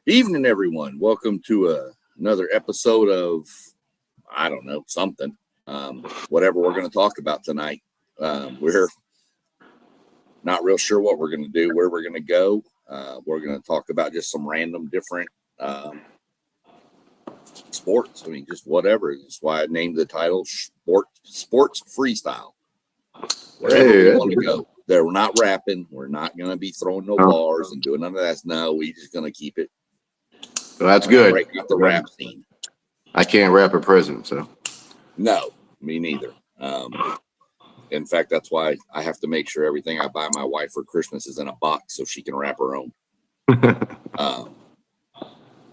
Evening, everyone. Welcome to another episode of, I don't know, something, whatever we're going to talk about tonight. We're not real sure what we're going to do, where we're going to go. We're going to talk about just some random different sports. I mean, just whatever. That's why I named the title Sports Freestyle. Wherever we want to go. We're not rapping. We're not going to be throwing no bars and doing none of that. No, we're just going to keep it. Well, that's good. Break up the rap scene. I can't rap at present, so. No, me neither. In fact, that's why I have to make sure everything I buy my wife for Christmas is in a box so she can rap her own.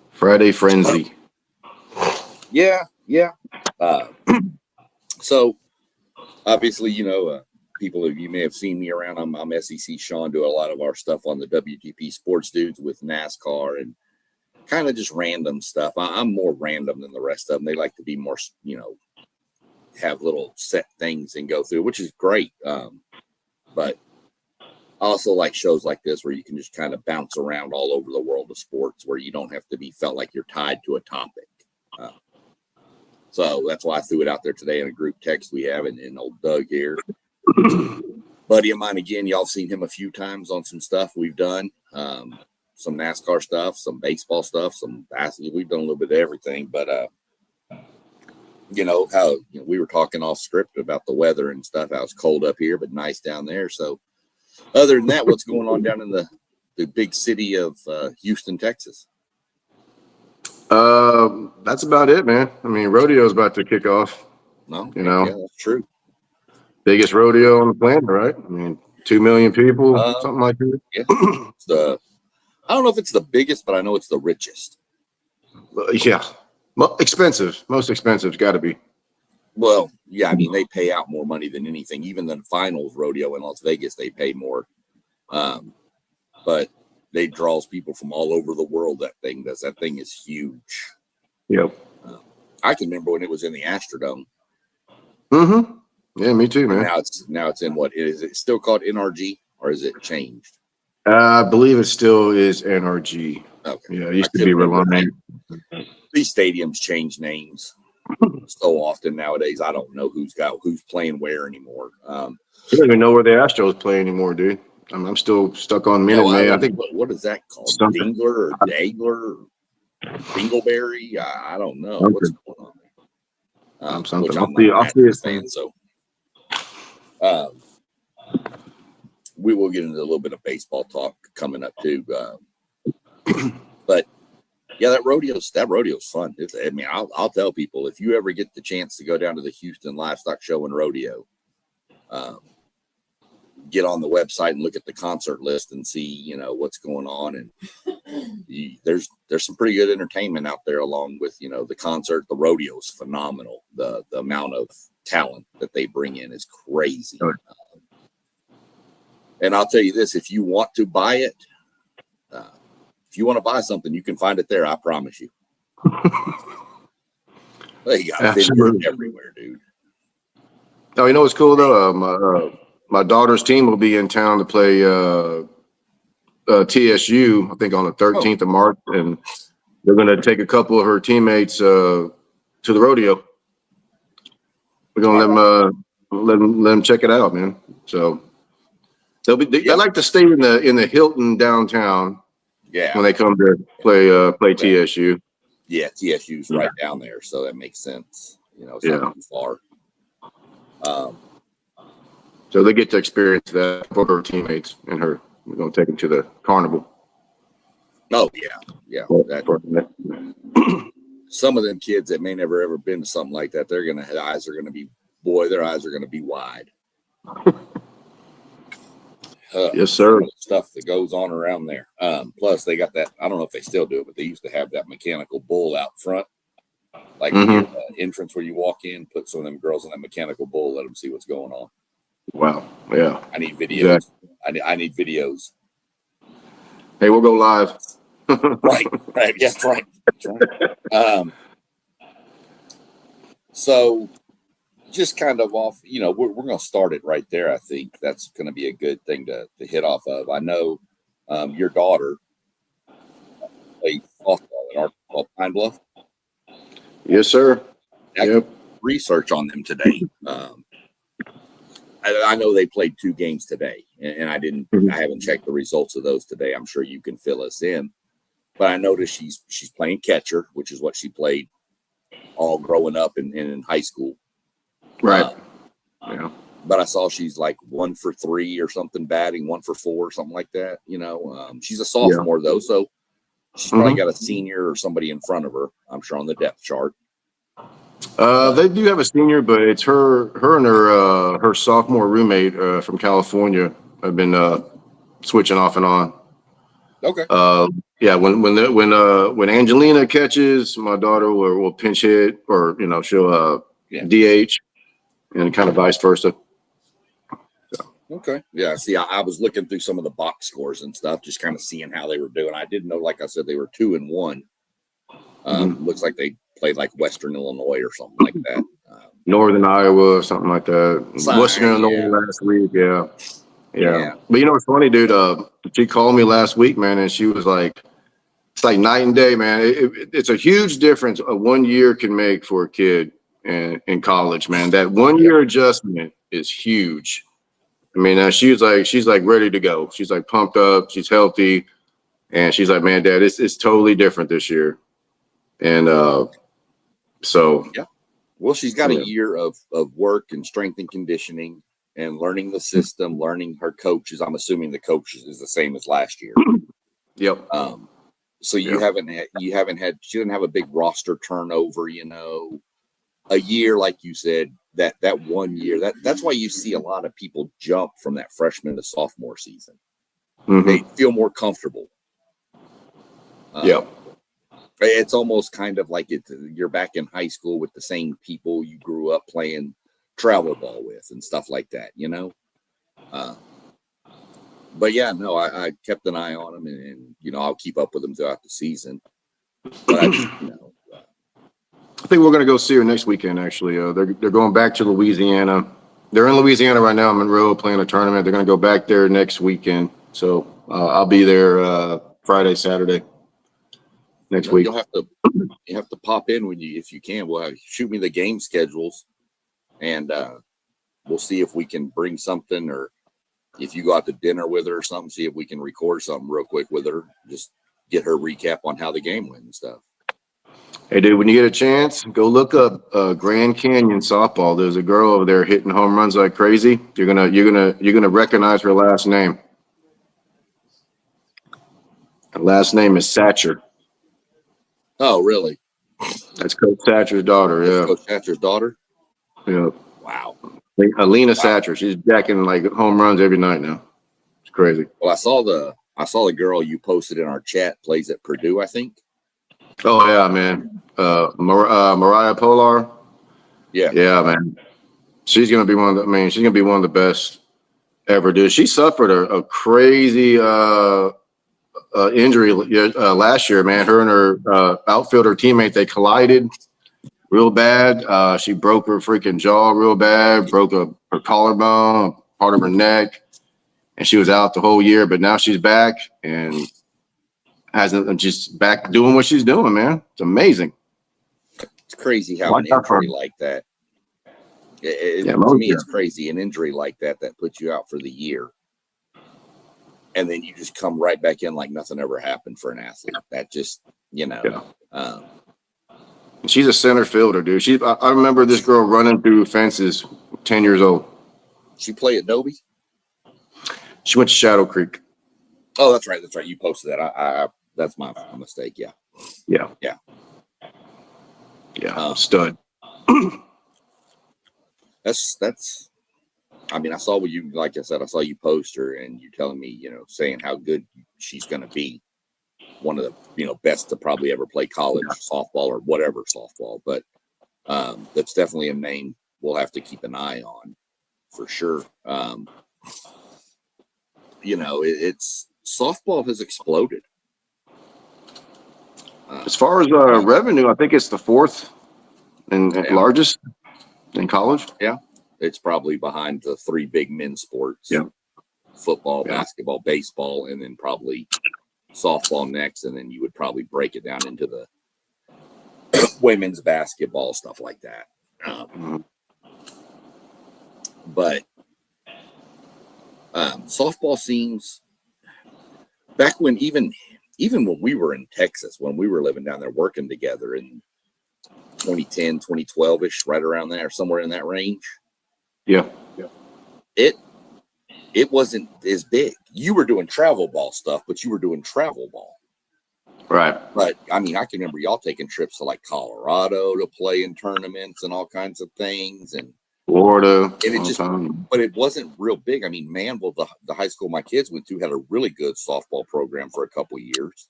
Friday Frenzy. Yeah. So, obviously, people, you may have seen me around. I'm SEC Sean, do a lot of our stuff on the WTP Sports Dudes with NASCAR and kind of just random stuff. I'm more random than the rest of them. They like to be more, have little set things and go through, which is great. But I also like shows like this where you can just kind of bounce around all over the world of sports where you don't have to be felt like you're tied to a topic. So that's why I threw it out there today in a group text we have, and old Doug here. Buddy of mine again, y'all seen him a few times on some stuff we've done. Some NASCAR stuff, some baseball stuff, some basketball. We've done a little bit of everything, but how we were talking off script about the weather and stuff. How it's cold up here, but nice down there. So other than that, what's going on down in the big city of Houston, Texas? That's about it, man. I mean, rodeo's about to kick off. No, yeah, that's true. Biggest rodeo on the planet, right? I mean, 2 million people, something like that. Yeah. I don't know if it's the biggest, but I know it's the richest. Yeah. Expensive. Most expensive. Got to be. Well, yeah. I mean, they pay out more money than anything. Even the finals rodeo in Las Vegas, they pay more. But they draws people from all over the world. That thing does. That thing is huge. Yep. I can remember when it was in the Astrodome. Mm-hmm. Yeah, me too, man. Now it's in what? Is it still called NRG or is it changed? I believe it still is NRG. Okay. Yeah, it used to be Reliant. These stadiums change names so often nowadays. I don't know who's playing where anymore. I don't even know where the Astros play anymore, dude. I'm still stuck on Minute Maid. I think what is that called? Dingler or Dagler or Dingleberry? I don't know what's going on. Something. Which I'm not a fan, so. We will get into a little bit of baseball talk coming up too, but yeah, that rodeo's fun. I'll tell people, if you ever get the chance to go down to the Houston Livestock Show and Rodeo, get on the website and look at the concert list and see what's going on, and there's some pretty good entertainment out there along with the concert. The rodeo's phenomenal. The amount of talent that they bring in is crazy. And I'll tell you this, if you want to buy it, if you want to buy something, you can find it there. I promise you. They got videos everywhere, dude. Oh, you know what's cool though? My daughter's team will be in town to play TSU, I think on the 13th of March, and they're going to take a couple of her teammates to the rodeo. We're going to let them check it out, man. So they like to stay in the Hilton downtown. Yeah. When they come to play TSU. Yeah, TSU's right down there, so that makes sense. It's not too far. So they get to experience that for her teammates and her. We're going to take them to the carnival. Oh yeah. Some of them kids that may never ever been to something like that, their eyes are going to be wide. Yes, sir. Stuff that goes on around there. Plus, they got that. I don't know if they still do it, but they used to have that mechanical bull out front, like near the entrance where you walk in. Put some of them girls in that mechanical bull, let them see what's going on. Wow. Yeah. I need videos. Exactly. I need videos. Hey, we'll go live. Right. Yes, right. So. Just kind of off, we're going to start it right there. I think that's going to be a good thing to hit off of. I know your daughter plays softball at our Pine Bluff. Yes, sir. Yep. Research on them today. I know they played 2 games today, and I haven't checked the results of those today. I'm sure you can fill us in, but I noticed she's playing catcher, which is what she played all growing up and in high school. Right. Yeah. But I saw she's like 1 for 3 or something batting, 1 for 4, something like that. She's a sophomore though, so she's probably got a senior or somebody in front of her, I'm sure, on the depth chart. They do have a senior, but it's her and her sophomore roommate from California have been switching off and on. Okay. Yeah, when Angelina catches, my daughter will pinch hit, or she'll DH, and kind of vice versa. Okay. Yeah. See, I was looking through some of the box scores and stuff, just kind of seeing how they were doing. I didn't know, like I said, they were 2-1. Looks like they played like Western Illinois or something like that. Northern Iowa, something like that. Western Illinois last week. Yeah. But it's funny, dude. She called me last week, man, and she was like, it's like night and day, man. It's a huge difference a 1 year can make for a kid in college, man. That 1 year adjustment is huge. I mean, she's like ready to go. She's like pumped up. She's healthy, and she's like, man, Dad, it's totally different this year. And so yeah. Well, she's got a year of work and strength and conditioning and learning the system, learning her coaches. I'm assuming the coach is the same as last year. Yep. So she didn't have a big roster turnover, a year, like you said, that 1 year, that's why you see a lot of people jump from that freshman to sophomore season. They feel more comfortable. It's almost kind of like you're back in high school with the same people you grew up playing travel ball with and stuff like that, But yeah, no, I kept an eye on them, and I'll keep up with them throughout the season. But I just, I think we're going to go see her next weekend, actually. They're going back to Louisiana. They're in Louisiana right now, Monroe, playing a tournament. They're going to go back there next weekend. So I'll be there Friday, Saturday next week. You have to pop in if you can. Shoot me the game schedules, and we'll see if we can bring something, or if you go out to dinner with her or something, see if we can record something real quick with her. Just get her recap on how the game went and stuff. Hey, dude, when you get a chance, go look up Grand Canyon softball. There's a girl over there hitting home runs like crazy. You're gonna recognize her last name. Her last name is Satcher. Oh, really? That's Coach Satcher's daughter. That's Coach Satcher's daughter. Yeah. Wow. Alina Satcher. She's jacking like home runs every night now. It's crazy. Well, I saw the girl you posted in our chat plays at Purdue, I think. Oh yeah, man. Mariah Polar. Yeah, man. She's gonna be one of the best ever, dude. She suffered a crazy injury last year, man. Her and her outfielder teammate, they collided real bad. She broke her freaking jaw real bad, broke her collarbone, part of her neck, and she was out the whole year. But now she's back and just back doing what she's doing, man. It's amazing. It's crazy how an injury like that. To me, it's crazy. An injury like that puts you out for the year, and then you just come right back in like nothing ever happened for an athlete. That just, she's a center fielder, dude. I remember this girl running through fences, 10 years old. She played at Dobie? She went to Shadow Creek. Oh, that's right. That's right. You posted that. That's my mistake. Yeah. Stud. That's. I mean, I saw what you, like I said, I saw you post her, and you telling me, saying how good she's going to be. One of the, best to probably ever play college softball or whatever softball. But that's definitely a name we'll have to keep an eye on for sure. It's softball has exploded. As far as revenue, I think it's the fourth and largest in college. Yeah, it's probably behind the 3 big men's sports: football, basketball, baseball, and then probably softball next, and then you would probably break it down into the women's basketball, stuff like that. But softball seems, back when even when we were in Texas, when we were living down there working together in 2010, 2012-ish, right around there, somewhere in that range. Yeah. It wasn't as big. You were doing travel ball stuff, but you were doing travel ball. Right. But I mean, I can remember y'all taking trips to like Colorado to play in tournaments and all kinds of things, and Florida. But it wasn't real big. I mean, Manville, the high school my kids went to, had a really good softball program for a couple of years.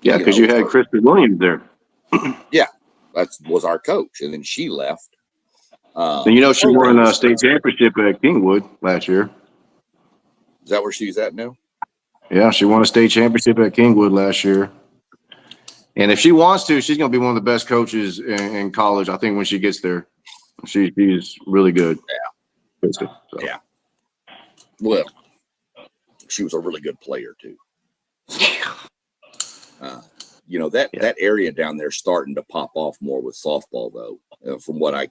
Yeah, because you had Krista Williams there. Yeah, that was our coach, and then she left. And she won a state championship at Kingwood last year. Is that where she's at now? Yeah, she won a state championship at Kingwood last year. And if she wants to, she's going to be one of the best coaches in college, I think, when she gets there. She's really good. Yeah. So. Yeah. Well, she was a really good player, too. That area down there starting to pop off more with softball, though, from what I,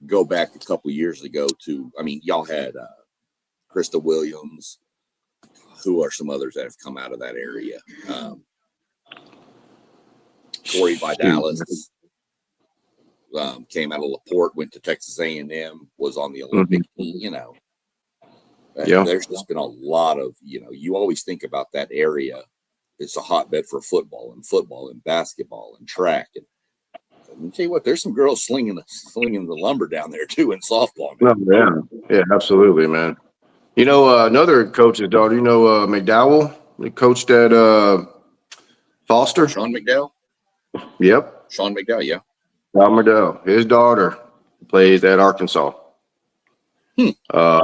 go back a couple years ago to, I mean, y'all had Krista Williams. Who are some others that have come out of that area? Corey Vidalis came out of LaPorte, went to Texas A&M, was on the Olympic team, There's just been a lot of, you always think about that area. It's a hotbed for football and basketball and track. And I'll tell you what, there's some girls slinging the lumber down there too in softball. Man. Yeah, absolutely, man. Another coach's daughter, McDowell, they coached at Foster. Sean McDowell? Yep. Sean McDowell, yeah. Sean McDowell. His daughter plays at Arkansas. God,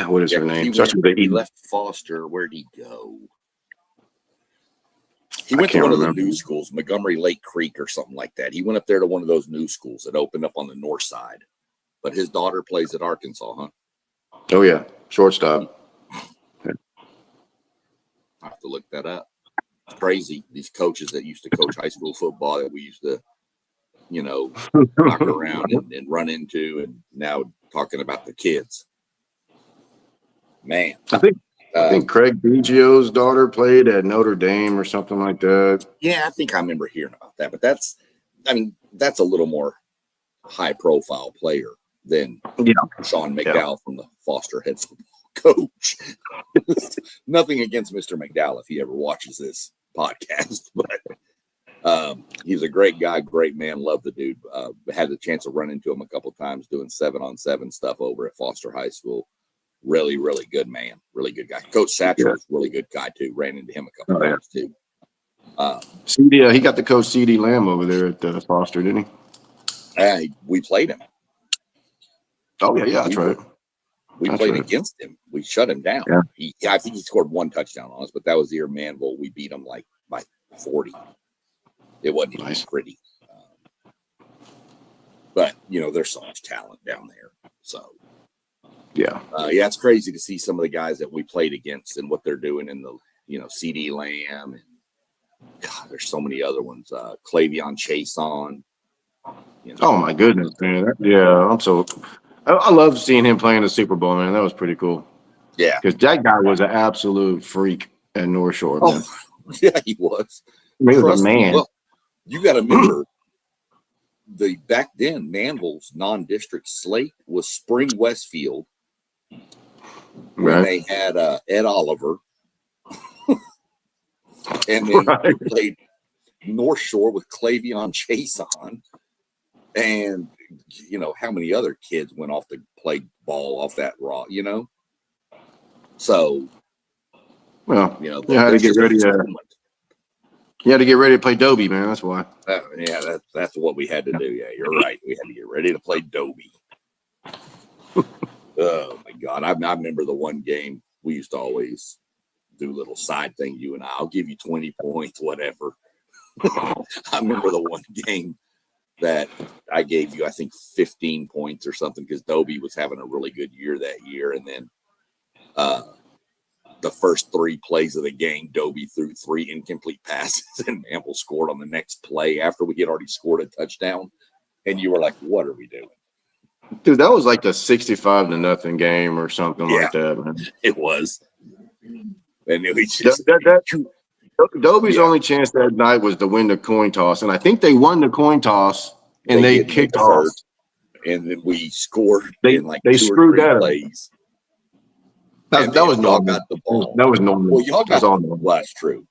what is her name? He left Foster. Where'd he go? He went to one of the new schools, Montgomery Lake Creek or something like that. He went up there to one of those new schools that opened up on the north side. But his daughter plays at Arkansas, huh? Oh, yeah. Shortstop. I have to look that up. It's crazy. These coaches that used to coach high school football that we used to, knock around and run into, and now talking about the kids. Man. I think Craig Biggio's daughter played at Notre Dame or something like that. Yeah, I think I remember hearing about that. But that's a little more high-profile player than Sean McDowell from the Foster head football coach. Nothing against Mr. McDowell if he ever watches this podcast, but he's a great guy, great man. Love the dude. Had the chance to run into him a couple times doing 7-on-7 stuff over at Foster High School. Really, really good man. Really good guy. Coach Satchel was a really good guy too. Ran into him a couple times too. He got to coach C.D. Lamb over there at Foster, didn't he? We played him. Oh, yeah, that's right. We played against him. We shut him down. Yeah. I think he scored one touchdown on us, but that was the year Manville. We beat him like by 40. It wasn't even pretty. But, there's so much talent down there. So, it's crazy to see some of the guys that we played against and what they're doing in the, C.D. Lamb. And God, there's so many other ones. Clavion Chason. Oh, my goodness, man. Yeah, I love seeing him playing the Super Bowl, man. That was pretty cool. Yeah. Because that guy was an absolute freak at North Shore, man. Yeah, he was. He was a man. Well, you got to remember, back then, Manville's non-district slate was Spring Westfield when they had Ed Oliver. And then we played North Shore with Clavion Chason. And, how many other kids went off to play ball off that raw, So, you had to get ready. You had to get ready to play Dobie, man. That's why. That's what we had to do. Yeah, you're right. We had to get ready to play Dobie. Oh, my God. I remember the one game we used to always do little side things, you and I'll give you 20 points, whatever. I remember the one game that I gave you, I think, 15 points or something because Dobie was having a really good year that year. And then the first 3 plays of the game, Dobie threw 3 incomplete passes, and Manville scored on the next play after we had already scored a touchdown. And you were like, what are we doing? Dude, that was like the 65-0 game or something like that, man. It was. And it was just Dobie's only chance that night was to win the coin toss, and I think they won the coin toss and they kicked off. And then we scored in like they 2 or screwed 3 that plays. That was y'all normal. got the ball. That was normal. Well, y'all got the ball. Well, that's true.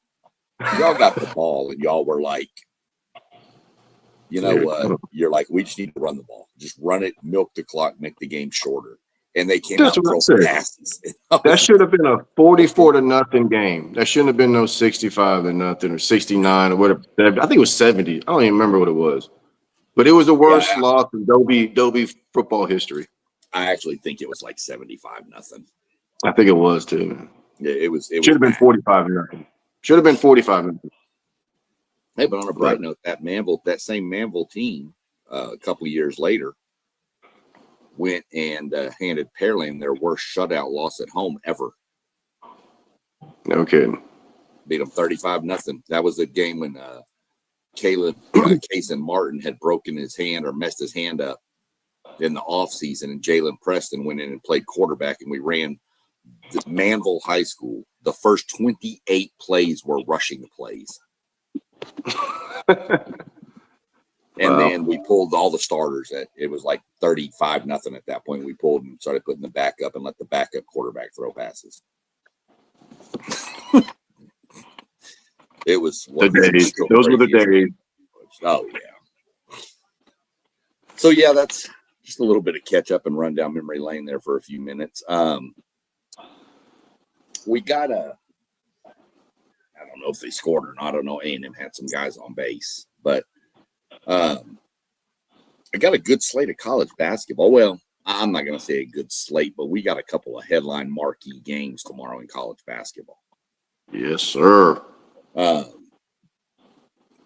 Y'all got the ball, and y'all were like, you know what? You're like, we just need to run the ball. Just run it, milk the clock, make the game shorter. And they came out and threw passes. That should have been a 44-0 game. That shouldn't have been no 65-0 or 69 or whatever. I think it was 70. I don't even remember what it was. But it was the worst loss in Dobie football history. I actually think it was like 75-0. I think it was too, man. Yeah, it was. It should have been 45-0. Should have been 45-0. Hey, but on a bright note, that same Manville team, a couple of years later, went and handed Pearland their worst shutout loss at home ever. No kidding. Beat them 35-0. That was the game when Caleb Case and Martin had broken his hand or messed his hand up in the offseason, and Jalen Preston went in and played quarterback, and we ran the Manville High School. The first 28 plays were rushing plays. And then we pulled all the starters. It was like 35-0 at that point. We pulled and started putting the backup and let the backup quarterback throw passes. It was the days. Those were the days. Oh yeah. So yeah, that's just a little bit of catch up and run down memory lane there for a few minutes. We got I don't know if they scored or not. I don't know. A&M had some guys on base, but I got a good slate of college basketball. Well, I'm not going to say a good slate, but we got a couple of headline marquee games tomorrow in college basketball. Yes, sir.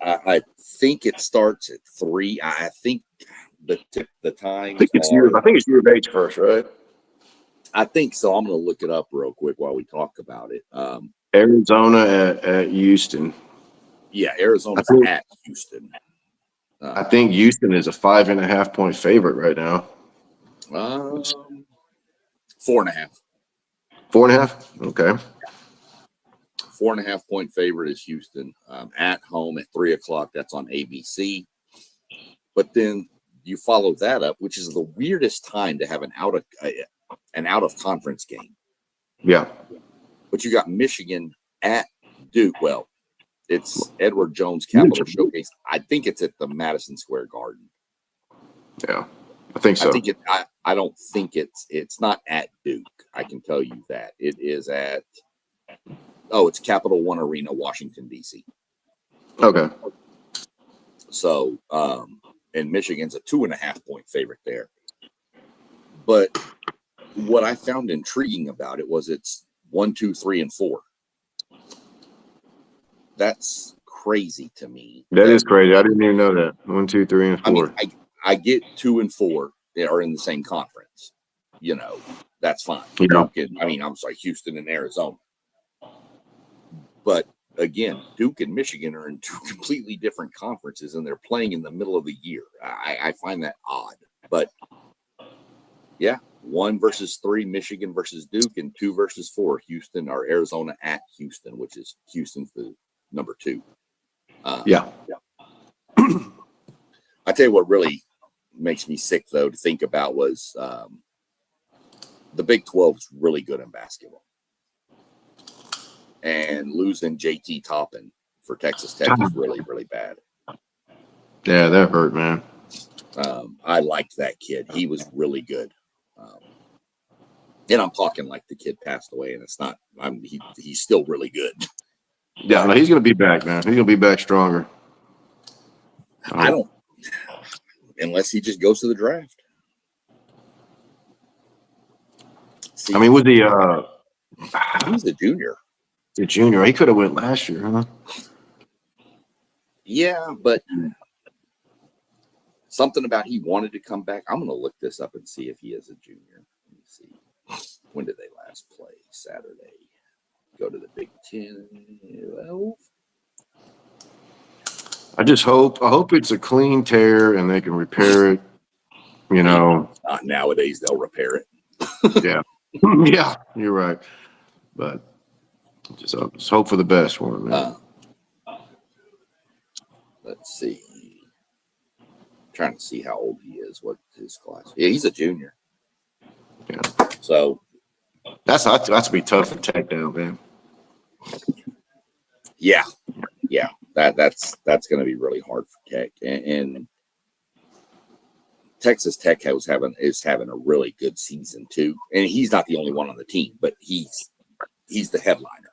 I think it starts at 3. I think the time. I think it's U of H first, right? I think so. I'm going to look it up real quick while we talk about it. Arizona at Houston. Yeah, Arizona's at Houston. I think Houston is a 5.5-point favorite right now. 4.5. 4.5? Okay. 4.5-point favorite is Houston at home at 3:00. That's on ABC. But then you follow that up, which is the weirdest time to have an out of conference game. Yeah. But you got Michigan at Duke. Well, it's Edward Jones Capital Showcase. I think it's at the Madison Square Garden. Yeah, I think so. I don't think it's not at Duke. I can tell you that it is at. Oh, it's Capital One Arena, Washington, D.C. Okay. So, and Michigan's a 2.5-point favorite there. But what I found intriguing about it was it's 1, 2, 3, and 4. That's crazy to me. That is crazy. I didn't even know that. 1, 2, 3, and 4. I mean, I get 2 and 4 are in the same conference. You know, that's fine. Yeah. I'm sorry, Houston and Arizona. But again, Duke and Michigan are in 2 completely different conferences, and they're playing in the middle of the year. I find that odd. But yeah, 1 versus 3, Michigan versus Duke, and 2 versus 4, Houston or Arizona at Houston, which is Houston's the number 2. Yeah. I tell you what really makes me sick, though, to think about was the Big 12 is really good in basketball. And losing JT Toppin for Texas Tech is really, really bad. Yeah, that hurt, man. I liked that kid. He was really good. And I'm talking like the kid passed away, and it's not. He's still really good. Yeah, no, he's going to be back, man. He's going to be back stronger. I don't, unless he just goes to the draft. See, I mean, was he was a junior. The junior. He could have went last year, huh? Yeah, but something about he wanted to come back. I'm going to look this up and see if he is a junior. Let me see. When did they last play? Saturday. Go to the Big 10. Well, I hope it's a clean tear and they can repair it. You know, not nowadays. They'll repair it. yeah, yeah, you're right. But just hope for the best for him, man. Let's see. Trying to see how old he is. What his class? Yeah, he's a junior. Yeah. So That's be tough to take down, man. Yeah. That's going to be really hard for Tech, and Texas Tech is having a really good season too. And he's not the only one on the team, but he's the headliner.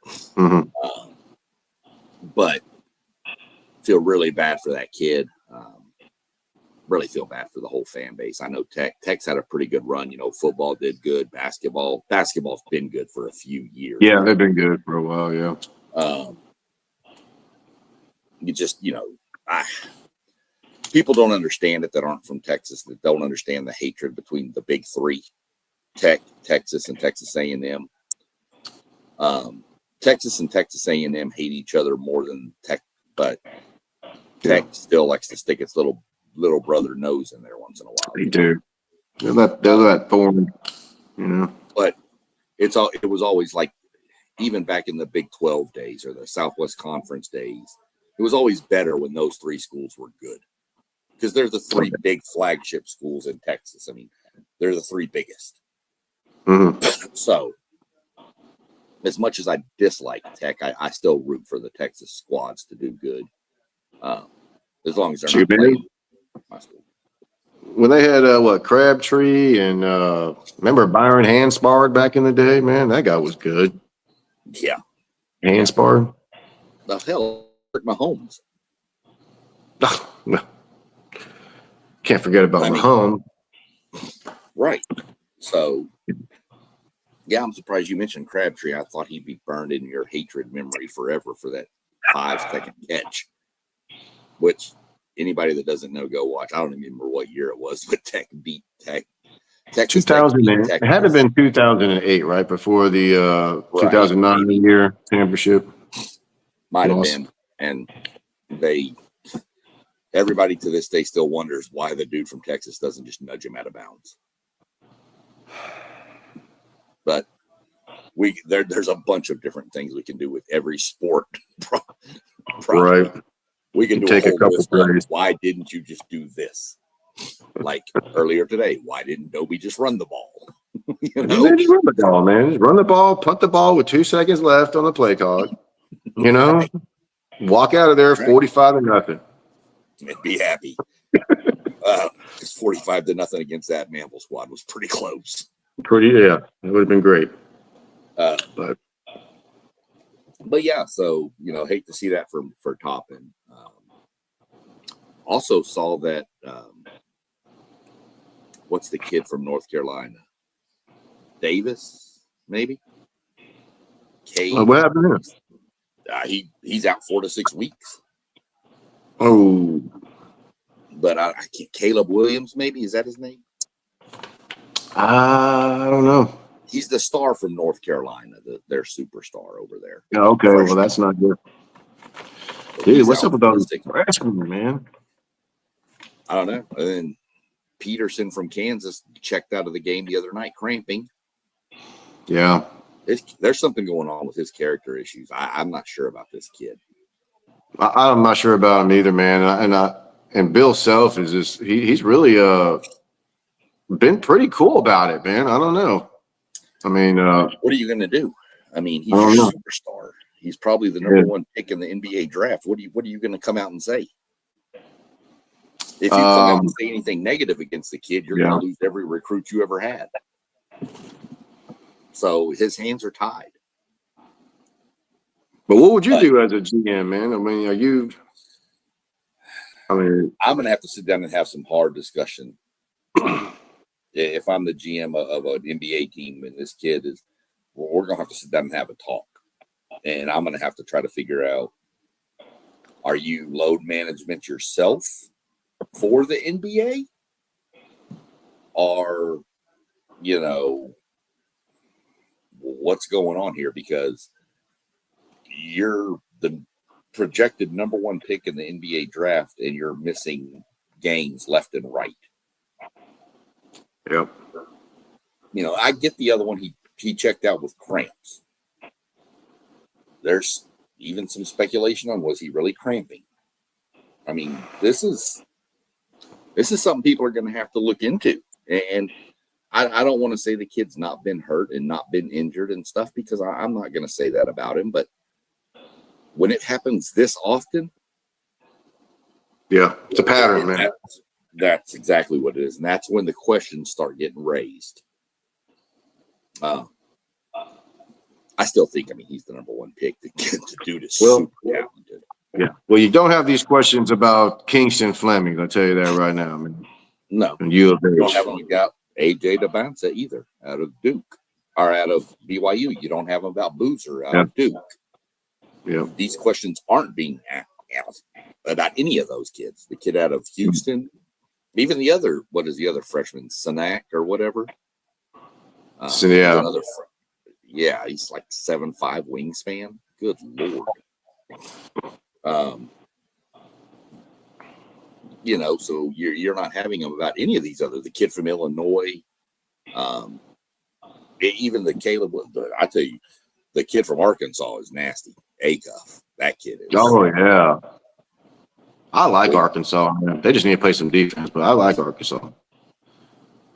Mm-hmm. But feel really bad for that kid. Really feel bad for the whole fan base. I know Tech's had a pretty good run. You know, football did good. Basketball's been good for a few years. Yeah, they've been good for a while. Yeah. You just, people don't understand it that aren't from Texas, that don't understand the hatred between the big three, Tech, Texas, and Texas A&M. Texas and Texas A&M hate each other more than Tech, but Tech still likes to stick its little brother nose in there once in a while. They do. They're that thorn, you know. But it was always like, even back in the Big 12 days or the Southwest Conference days, it was always better when those three schools were good, because they're the three big flagship schools in Texas. I mean, they're the three biggest. Mm-hmm. So, as much as I dislike Tech, I still root for the Texas squads to do good, as long as they're not playing my school. When they had Crabtree and remember Byron Hanspard back in the day, man, that guy was good. Yeah, Hanspard. The hell, Mahomes. Can't forget about Mahomes. Right. So, yeah, I'm surprised you mentioned Crabtree. I thought he'd be burned in your hatred memory forever for that 5-second catch, which anybody that doesn't know, go watch. I don't even remember what year it was, but Tech beat Tech. Texas 2008. Tech It had to have been 2008, right before the 2009 year championship. Might have been, and everybody to this day still wonders why the dude from Texas doesn't just nudge him out of bounds. But there's a bunch of different things we can do with every sport. Right. We can do take a whole list of why didn't you just do this? Like earlier today, why didn't Dobie just run the ball? Just run the ball, man. Just run the ball, punt the ball with 2 seconds left on the play clock. You know, right. Walk out of there 45-0. And be happy. 45-0 against that Manville squad was pretty close. Yeah. It would have been great. But yeah, so hate to see that for Toppin. Also saw that what's the kid from North Carolina? Davis, maybe. What happened there? He's out 4 to 6 weeks. Oh, but I can't. Caleb Williams, maybe, is that his name? I don't know. He's the star from North Carolina, their superstar over there. Yeah, okay, well that's not good. So dude, what's up with those freshmen, man? I don't know. And then Peterson from Kansas checked out of the game the other night, cramping. Yeah. There's something going on with his character issues. I'm not sure about this kid. I'm not sure about him either, man. And Bill Self is just he's really been pretty cool about it, man. I don't know. I mean, what are you going to do? I mean, he's your superstar. He's probably the number one pick in the NBA draft. What are you going to come out and say? If you come out and say anything negative against the kid, you're going to lose every recruit you ever had. So his hands are tied. But what would you do as a GM, man? I mean, I'm going to have to sit down and have some hard discussion. If I'm the GM of an NBA team and this kid is, we're going to have to sit down and have a talk. And I'm going to have to try to figure out, are you load management yourself for the NBA? Or, what's going on here? Because you're the projected number one pick in the NBA draft, and you're missing games left and right. Yep. I get the other one. He checked out with cramps. There's even some speculation on, was he really cramping? I mean, this is something people are going to have to look into. And I don't want to say the kid's not been hurt and not been injured and stuff, because I'm not going to say that about him. But when it happens this often, yeah, it's a pattern, man. That's exactly what it is. And that's when the questions start getting raised. I still think, he's the number one pick. The dude is super talented. Yeah. Well, you don't have these questions about Kingston Fleming. I'll tell you that right now. No. And you don't have him about AJ DeBanza either, out of Duke or out of BYU. You don't have him about Boozer out of Duke. Yeah. These questions aren't being asked about any of those kids. The kid out of Houston, even the other, what is the other freshman, Sanak or whatever? He's like 7'5" wingspan. Good Lord. So you're not having them about any of these other. The kid from Illinois, even the Caleb. I tell you, the kid from Arkansas is nasty. Acuff, that kid is. Oh yeah, I like Arkansas. Man. They just need to play some defense, but I like Arkansas.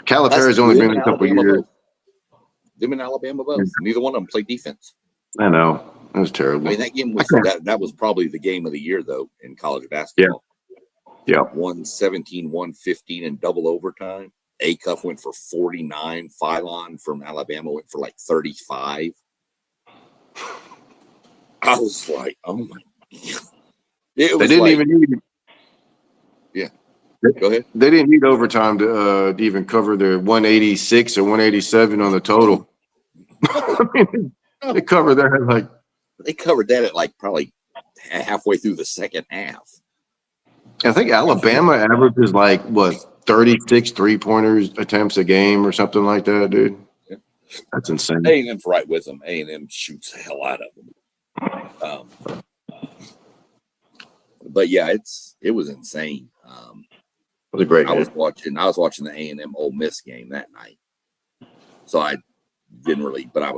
Calipari's only been in a couple years. Them in Alabama both. Neither one of them played defense. I know. That was terrible. That game was that was probably the game of the year though in college basketball. Yeah. 117, 115 in double overtime. Acuff went for 49. Philon from Alabama went for like 35. I was like, oh my God. They didn't even need it. Yeah. Go ahead. They didn't need overtime to even cover their 186 or 187 on the total. They covered that they covered that at like probably halfway through the second half. I think Alabama averages 36 3-pointers attempts a game or something like that, dude. Yeah. That's insane. A&M's right with them. A&M shoots the hell out of them. But yeah, it was insane. It was a great game. I was watching the A&M Ole Miss game that night, so I didn't really, but I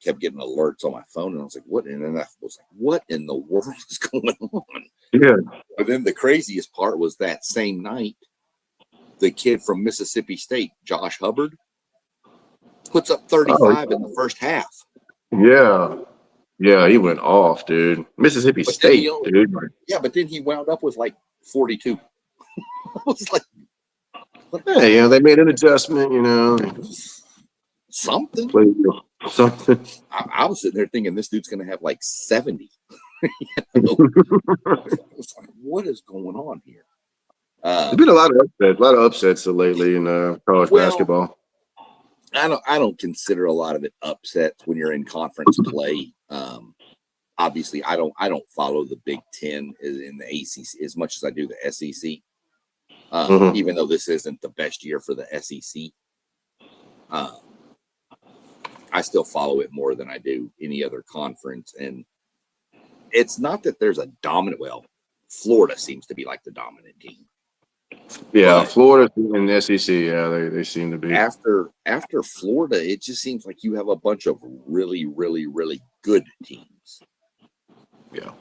kept getting alerts on my phone, and I was like, "What?" And then I was like, "What in the world is going on?" Yeah. But then the craziest part was that same night, the kid from Mississippi State, Josh Hubbard, puts up 35 in the first half. Yeah. Yeah, he went off, dude. Mississippi State, dude. Yeah, but then he wound up with like 42. I was like, hey, they made an adjustment, Something. Something. I was sitting there thinking this dude's going to have like 70. I was like, what is going on here? There's been a lot of upsets lately in college basketball. I don't consider a lot of it upsets when you're in conference play. Obviously, I don't follow the Big Ten in the ACC as much as I do the SEC. Even though this isn't the best year for the SEC, I still follow it more than I do any other conference. And it's not that there's a dominant. Well, Florida seems to be like the dominant team. Yeah, Florida and the SEC. Yeah, they seem to be. After Florida, it just seems like you have a bunch of really, really, really good teams. Yeah.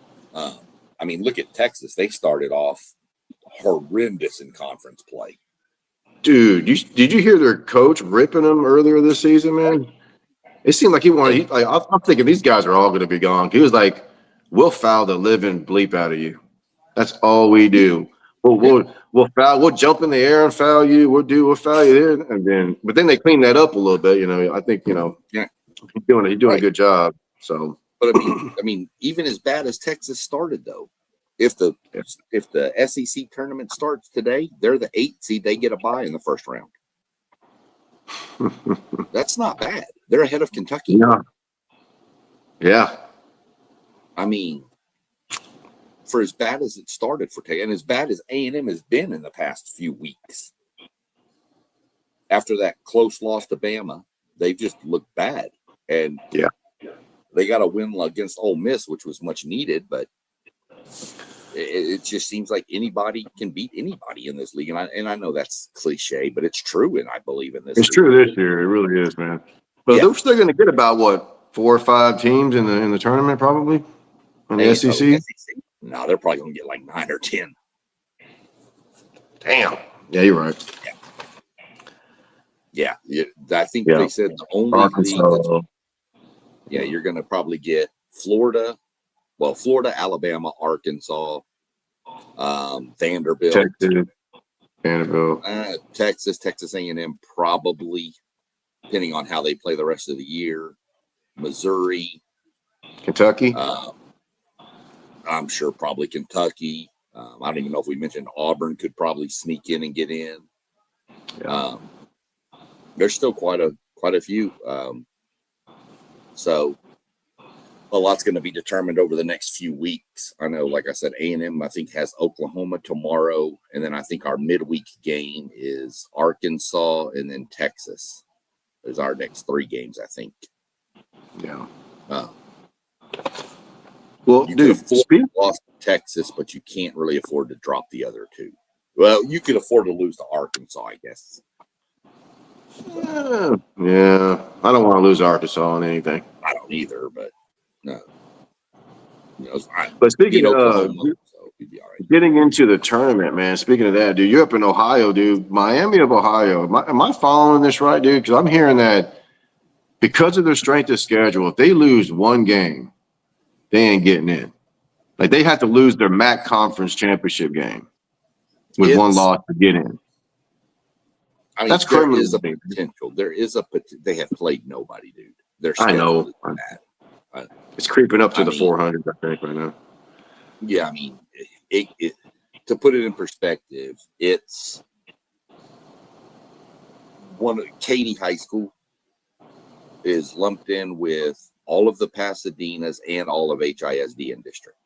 Look at Texas. They started off horrendous in conference play. Dude, did you hear their coach ripping them earlier this season, man? It seemed like I'm thinking these guys are all going to be gone. He was like, "We'll foul the living bleep out of you. That's all we do. We'll foul. We'll jump in the air and foul you. We'll foul you there, but then they clean that up a little bit. I think Yeah, he's doing a good job. So, but even as bad as Texas started though, if the SEC tournament starts today, they're the 8th seed. They get a bye in the first round. That's not bad. They're ahead of Kentucky. Yeah. For as bad as it started for Texas, and as bad as A&M has been in the past few weeks, after that close loss to Bama, they've just looked bad. and Yeah. they got a win against Ole Miss, which was much needed, but it just seems like anybody can beat anybody in this league. And I know that's cliche, but it's true, and I believe in this It's league. true this year. It really is, man. But Yeah. they're still going to get about what 4 or 5 teams in the tournament, probably in the SEC. No, they're probably going to get like 9 or 10. Damn. Yeah, you're right. Yeah. I think Yeah. they said the only league Arkansas. you're going to probably get Florida, Alabama, Arkansas, Vanderbilt, Texas A&M, probably, depending on how they play the rest of the year, Missouri, Kentucky. I'm sure probably Kentucky. I don't even know if we mentioned Auburn could probably sneak in and get in. Yeah. There's still quite a few. So a lot's going to be determined over the next few weeks. I know, like I said, A&M, I think, has Oklahoma tomorrow. And then I think our midweek game is Arkansas and then Texas. There's our next 3 games, I think. Yeah. Well, you could afford to lose to Texas, but you can't really afford to drop the other 2. Well, you could afford to lose to Arkansas, I guess. Yeah. I don't want to lose Arkansas on anything. I don't either, but no. But speaking of Oklahoma, so we'd be all right. Getting into the tournament, man. Speaking of that, dude, you're up in Ohio, dude. Miami of Ohio. Am I following this right, dude? Because I'm hearing that because of their strength of schedule, if they lose one game, they ain't getting in. Like they have to lose their MAC conference championship game with one loss to get in. I mean, that's there criminal. is a potential. They have played nobody, dude. I know. It's creeping up to the 400s, I think, right now. Yeah, I mean, to put it in perspective, it's Katy High School is lumped in with all of the Pasadenas and all of HISD in district.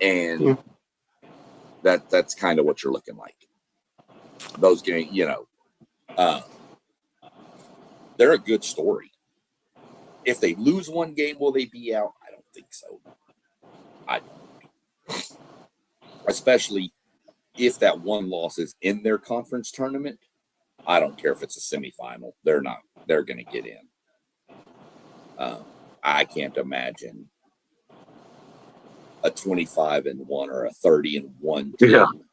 And that's kind of what you're looking like. Those games, they're a good story. If they lose one game, will they be out? I don't think so. I don't. Especially if that one loss is in their conference tournament. I don't care if it's a semifinal. They're going to get in. I can't imagine a 25-1 or a 30-1 team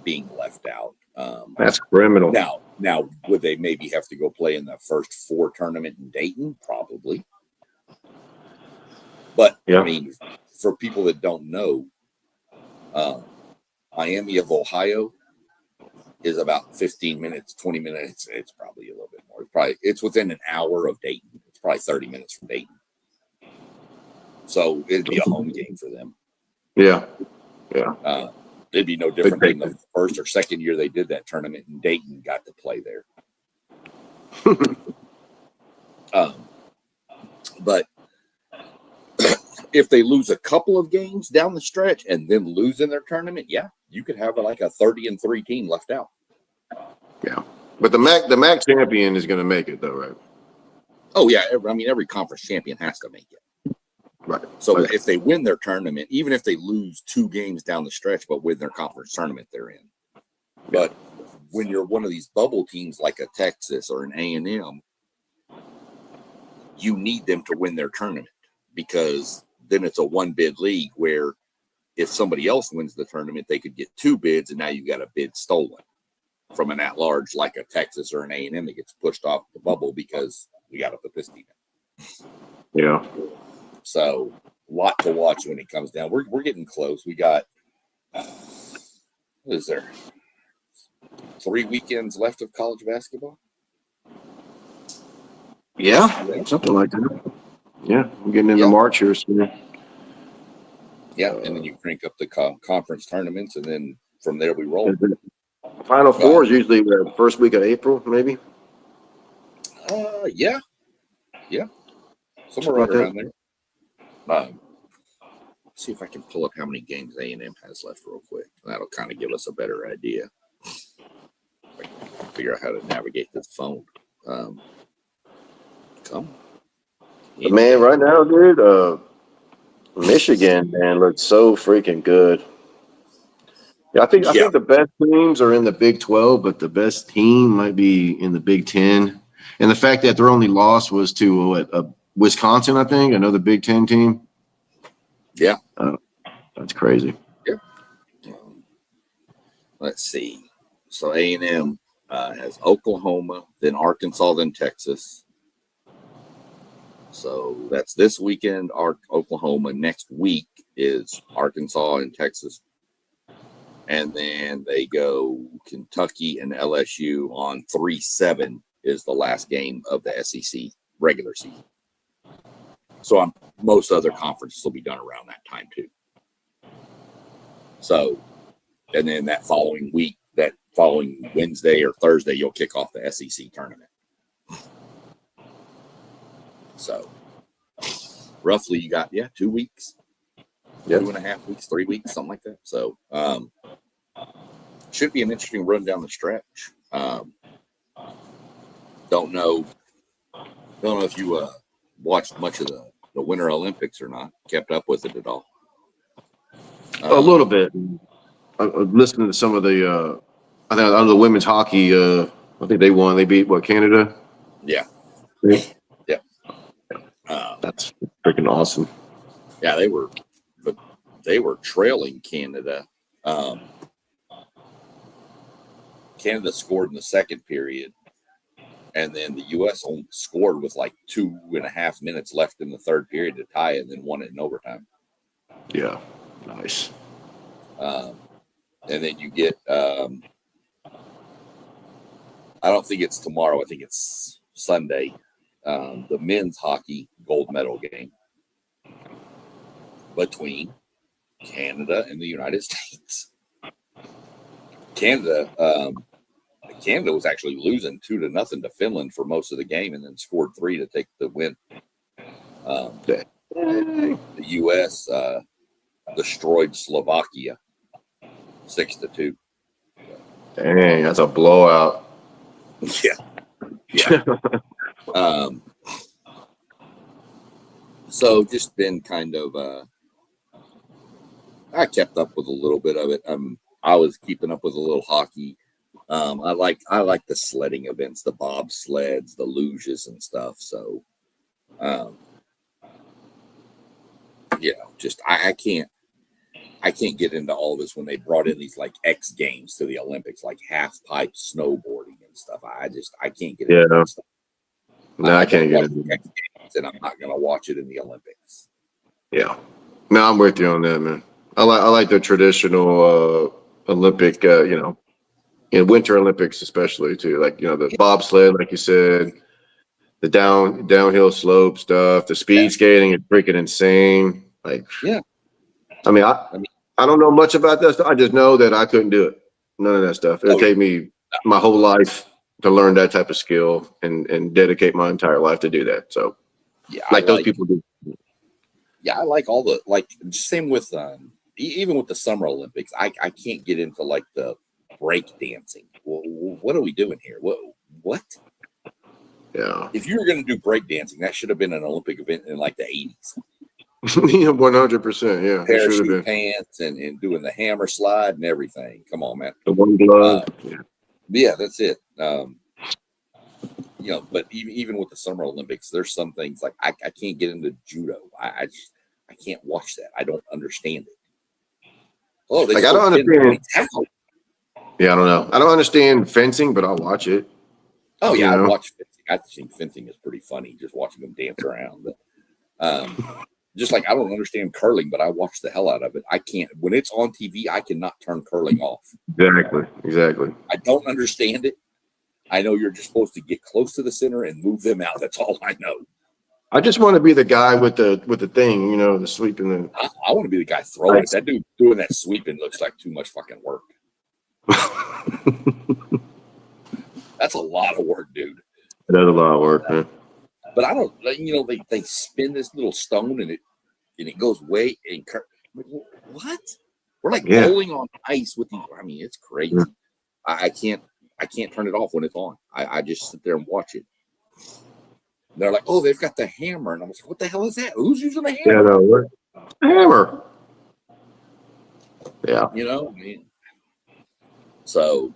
being left out. That's criminal. Now, would they maybe have to go play in the first 4 tournament in Dayton? Probably. But, I mean, for people that don't know, Miami of Ohio is about 15 minutes, 20 minutes. It's probably a little bit more. It's within an hour of Dayton. It's probably 30 minutes from Dayton. So it'd be a home game for them. Yeah. It'd be no different than the first or second year they did that tournament, and Dayton got to play there. But if they lose a couple of games down the stretch and then lose in their tournament, you could have like a 30-3 team left out. Yeah, but the MAC champion is going to make it, though, right? Oh yeah, I mean every conference champion has to make it. Right. So if they win their tournament, even if they lose 2 games down the stretch, but win their conference tournament, they're in. But when you're one of these bubble teams like a Texas or an A&M, you need them to win their tournament because then it's a 1-bid league where if somebody else wins the tournament, they could get 2 bids, and now you got a bid stolen from an at-large like a Texas or an A&M that gets pushed off the bubble because we got to put this team in. Yeah. So, a lot to watch when it comes down. We're getting close. We got, what is there, 3 weekends left of college basketball? Yeah, something like that. Yeah, we're getting into March here soon. Yeah, and then you crank up the conference tournaments, and then from there we roll. Final Four is usually the first week of April, maybe. Yeah, somewhere right around there. See if I can pull up how many games A&M has left real quick. That'll kind of give us a better idea. If I can figure out how to navigate this phone. Come. But man, right now, dude, Michigan, man, looks so freaking good. Yeah, I Yeah. think the best teams are in the Big 12, but the best team might be in the Big 10. And the fact that their only loss was to Wisconsin, I think, another Big 10 team. Yeah. That's crazy. Yeah. Let's see. So A&M has Oklahoma, then Arkansas, then Texas. So that's this weekend, Oklahoma. Next week is Arkansas and Texas. And then they go Kentucky and LSU on 3-7 is the last game of the SEC regular season. So most other conferences will be done around that time too. So, and then that following week, that following Wednesday or Thursday, you'll kick off the SEC tournament. So roughly you got, 2 weeks, Yep. 2.5 weeks, 3 weeks, something like that. So should be an interesting run down the stretch. Don't know if you watched much of the Winter Olympics or not, kept up with it at all. A little bit. I listening to some of the, I think on the women's hockey, I think they won. They beat Canada? Yeah. Yeah. Yeah. That's freaking awesome. Yeah, they were trailing Canada. Canada scored in the second period, and then the U.S. only scored with like 2.5 minutes left in the third period to tie it, and then won it in overtime. Yeah, nice. And then you get, I don't think it's tomorrow. I think it's Sunday. The men's hockey gold medal game between Canada and the United States. Canada was actually losing 2-0 to Finland for most of the game, and then scored 3 to take the win. The U.S. Destroyed Slovakia 6-2. Dang, that's a blowout. Yeah. So just been kind of, I kept up with a little bit of it. I was keeping up with a little hockey. I like the sledding events, the bobsleds, the luges and stuff. So, just I can't get into all this when they brought in these like X Games to the Olympics, like half pipe snowboarding and stuff. I can't get into that stuff. No, I can't get into X Games, and I'm not going to watch it in the Olympics. Yeah. No, I'm with you on that, man. I like the traditional Olympic, in Winter Olympics especially too. Like, the bobsled, like you said, the downhill slope stuff, the speed skating is freaking insane. Like, yeah. I mean, I don't know much about that stuff. I just know that I couldn't do it. None of that stuff. It'll take me my whole life to learn that type of skill and dedicate my entire life to do that. So, those people do. Yeah, I like all the same with even with the Summer Olympics. I can't get into like the break dancing. Well, what are we doing here? What? Yeah. If you were going to do break dancing, that should have been an Olympic event in like the 80s. 100%. Yeah. Parachute pants and doing the hammer slide and everything. Come on, man. The one glove. Yeah, that's it. But even with the Summer Olympics, there's some things like I can't get into judo. I can't watch that. I don't understand it. Oh, I don't understand. Yeah, I don't know. I don't understand fencing, but I'll watch it. Oh yeah, I'll watch fencing. I think fencing is pretty funny, just watching them dance around. But just like I don't understand curling, but I watch the hell out of it. I can't when it's on TV. I cannot turn curling off. Exactly. I don't understand it. I know you're just supposed to get close to the center and move them out. That's all I know. I just want to be the guy with the thing, the sweeping. I want to be the guy throwing it. That dude doing that sweeping looks like too much fucking work. That's a lot of work, dude. That's a lot of work, man. But I don't, they spin this little stone and it goes way and what? We're like bowling on ice with these. I mean, it's crazy. I can't turn it off when it's on. I just sit there and watch it. They're like, oh, they've got the hammer. And I was like, what the hell is that? Who's using the Yeah, hammer? no, what? Hammer. Yeah. You know, I mean, so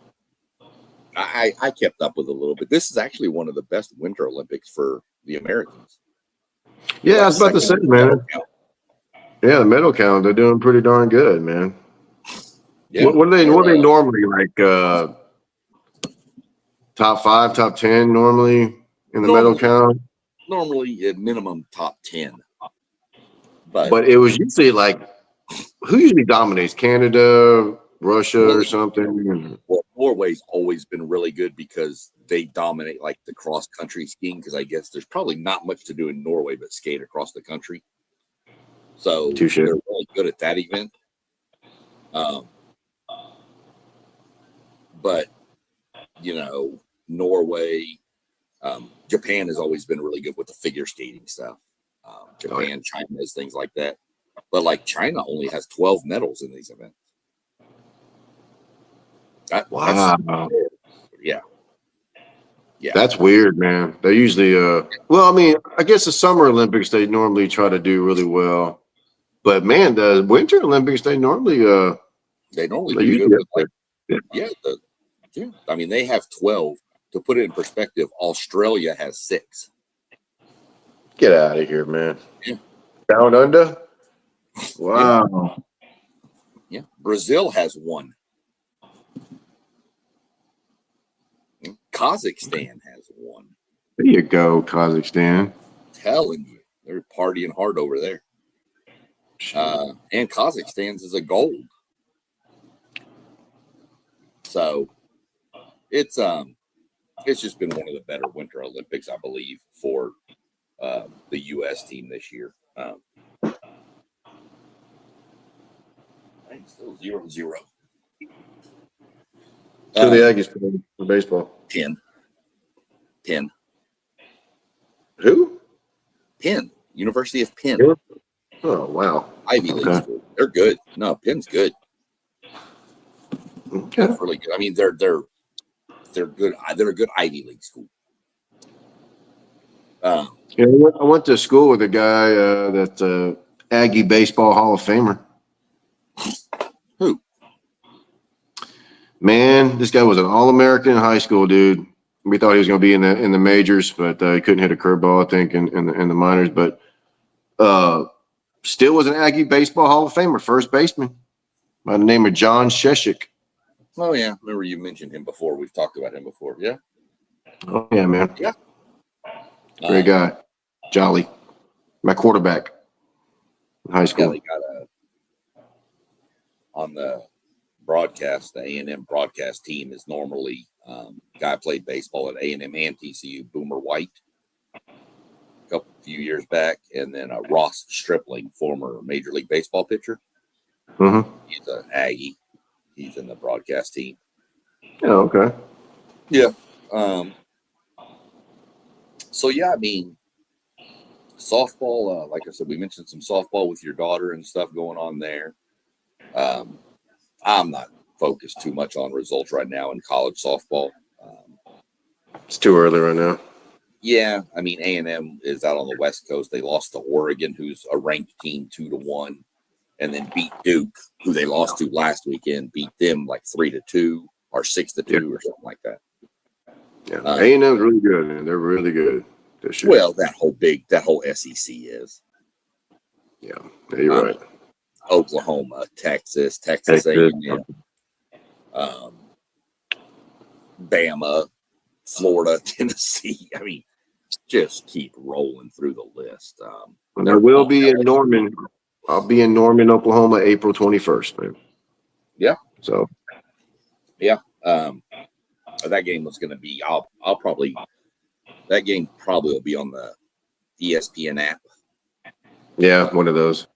I kept up with a little bit. This is actually one of the best Winter Olympics for the Americans. Yeah, Like I was about to say, second man. Yeah, the medal count, they're doing pretty darn good, man. Yeah. What are they normally like? Top 5, top 10 normally in the medal count. Normally at minimum top 10. But But it was usually like, who usually dominates? Canada, Russia, or something? well, Norway's always been really good because they dominate like the cross country skiing. Because I guess there's probably not much to do in Norway but skate across the country. So Touche. they're really good at that event. But you know, Norway, Japan has always been really good with the figure skating stuff. Japan, China, things like that. But like China only has 12 medals in these events. Wow. Yeah. That's weird, man. They usually, well, I mean, I guess the Summer Olympics, they normally try to do really well. But man, the Winter Olympics, they normally do good with like, yeah. I mean, they have 12. To put it in perspective, Australia has 6. Get out of here, man. Yeah. Down under? Wow. Yeah. Brazil has 1. Kazakhstan has 1. There you go, Kazakhstan. Telling you, they're partying hard over there. And Kazakhstan's is a gold. So it's just been one of the better Winter Olympics, I believe, for the U.S. team this year. It's still 0-0. So the Aggies play for baseball. Penn. Who? Penn. University of Penn. Oh, wow. Ivy League school. They're good. No, Penn's good. Okay. That's really good. I mean, they're good. They're a good Ivy League school. Yeah, I went to school with a guy that's Aggie Baseball Hall of Famer. Who? Man, this guy was an All-American in high school, dude. We thought he was going to be in the majors, but he couldn't hit a curveball, I think, in the minors. But still was an Aggie Baseball Hall of Famer, first baseman by the name of John Sheshik. Oh yeah, remember you mentioned him before. We've talked about him before. Yeah. Oh yeah, man. Yeah. Great guy. Jolly. My quarterback in high school. Yeah, they got on the broadcast, the A&M broadcast team is normally guy played baseball at A&M and TCU, Boomer White, a few years back, and then Ross Stripling, former Major League Baseball pitcher. Mm-hmm. He's an Aggie. He's in the broadcast team. Oh, okay. Yeah. So yeah, I mean, softball. Like I said, we mentioned some softball with your daughter and stuff going on there. I'm not focused too much on results right now in college softball. It's too early right now. Yeah, I mean, A&M is out on the West Coast. They lost to Oregon, who's a ranked team 2-1, and then beat Duke, who they lost to last weekend. Beat them like 3-2 or 6-2 or something like that. Yeah, A&M's really good, man. They're really good this year. Well, that whole SEC is. Yeah, you're right. Oklahoma, Texas A&M, Bama, Florida, Tennessee. I mean, just keep rolling through the list. I will be in Norman. I'll be in Norman, Oklahoma, April 21st, man. Yeah. So. Yeah. That game was going to be. That game probably will be on the ESPN app. Yeah, one of those.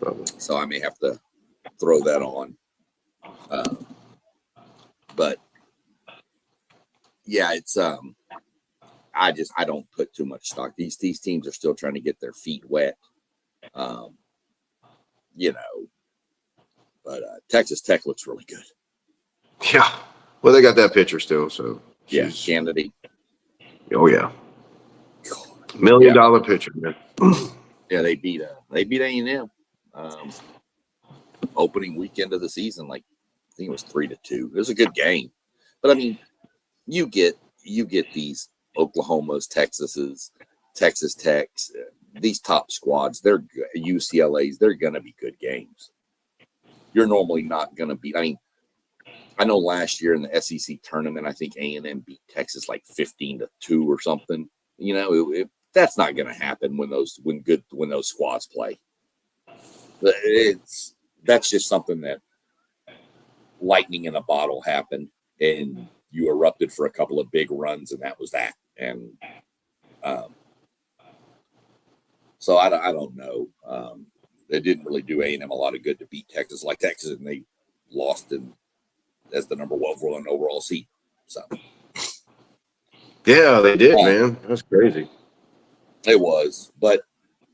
Probably. So I may have to throw that on. But yeah, it's I don't put too much stock. These teams are still trying to get their feet wet. But Texas Tech looks really good. Yeah. Well, they got that pitcher still, so. Yeah, Kennedy. Oh yeah. $1 million pitcher, man. Yeah, they beat A&M opening weekend of the season. Like I think it was 3-2. It was a good game, but I mean, you get these Oklahomas, Texases, Texas Techs, these top squads. They're good. UCLA's. They're going to be good games. You're normally not going to beat. I mean, I know last year in the SEC tournament, I think A&M beat Texas like 15-2 or something. You know, that's not going to happen when those squads play. That's just something that lightning in a bottle happened, and you erupted for a couple of big runs, and that was that. And so I don't know. It didn't really do A&M a lot of good to beat Texas like Texas, and they lost as the number 1 overall seed. So yeah, they did, man. That's crazy. It was, but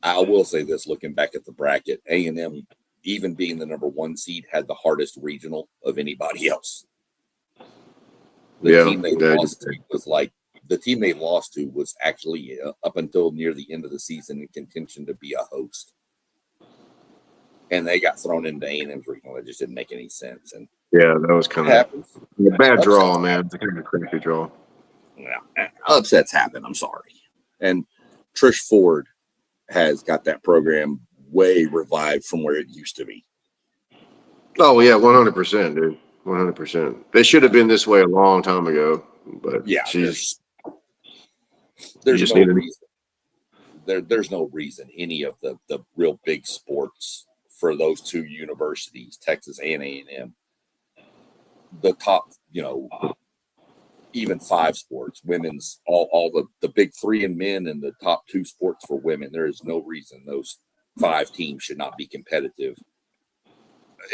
I will say this: looking back at the bracket, A&M, even being the number 1 seed, had the hardest regional of anybody else. The team they lost to was actually up until near the end of the season in contention to be a host, and they got thrown into A&M's regional. It just didn't make any sense. And yeah, that was kind of a bad draw, man. It's kind of a crappy draw. Yeah, upsets happen. I'm sorry. And Trish Ford has got that program way revived from where it used to be. Oh yeah, 100%, dude. 100%. They should have been this way a long time ago, but yeah, there's no reason. There's no reason any of the real big sports for those 2 universities, Texas and A&M, the top, even 5 sports, women's, all the big 3 in men and the top 2 sports for women. There is no reason those 5 teams should not be competitive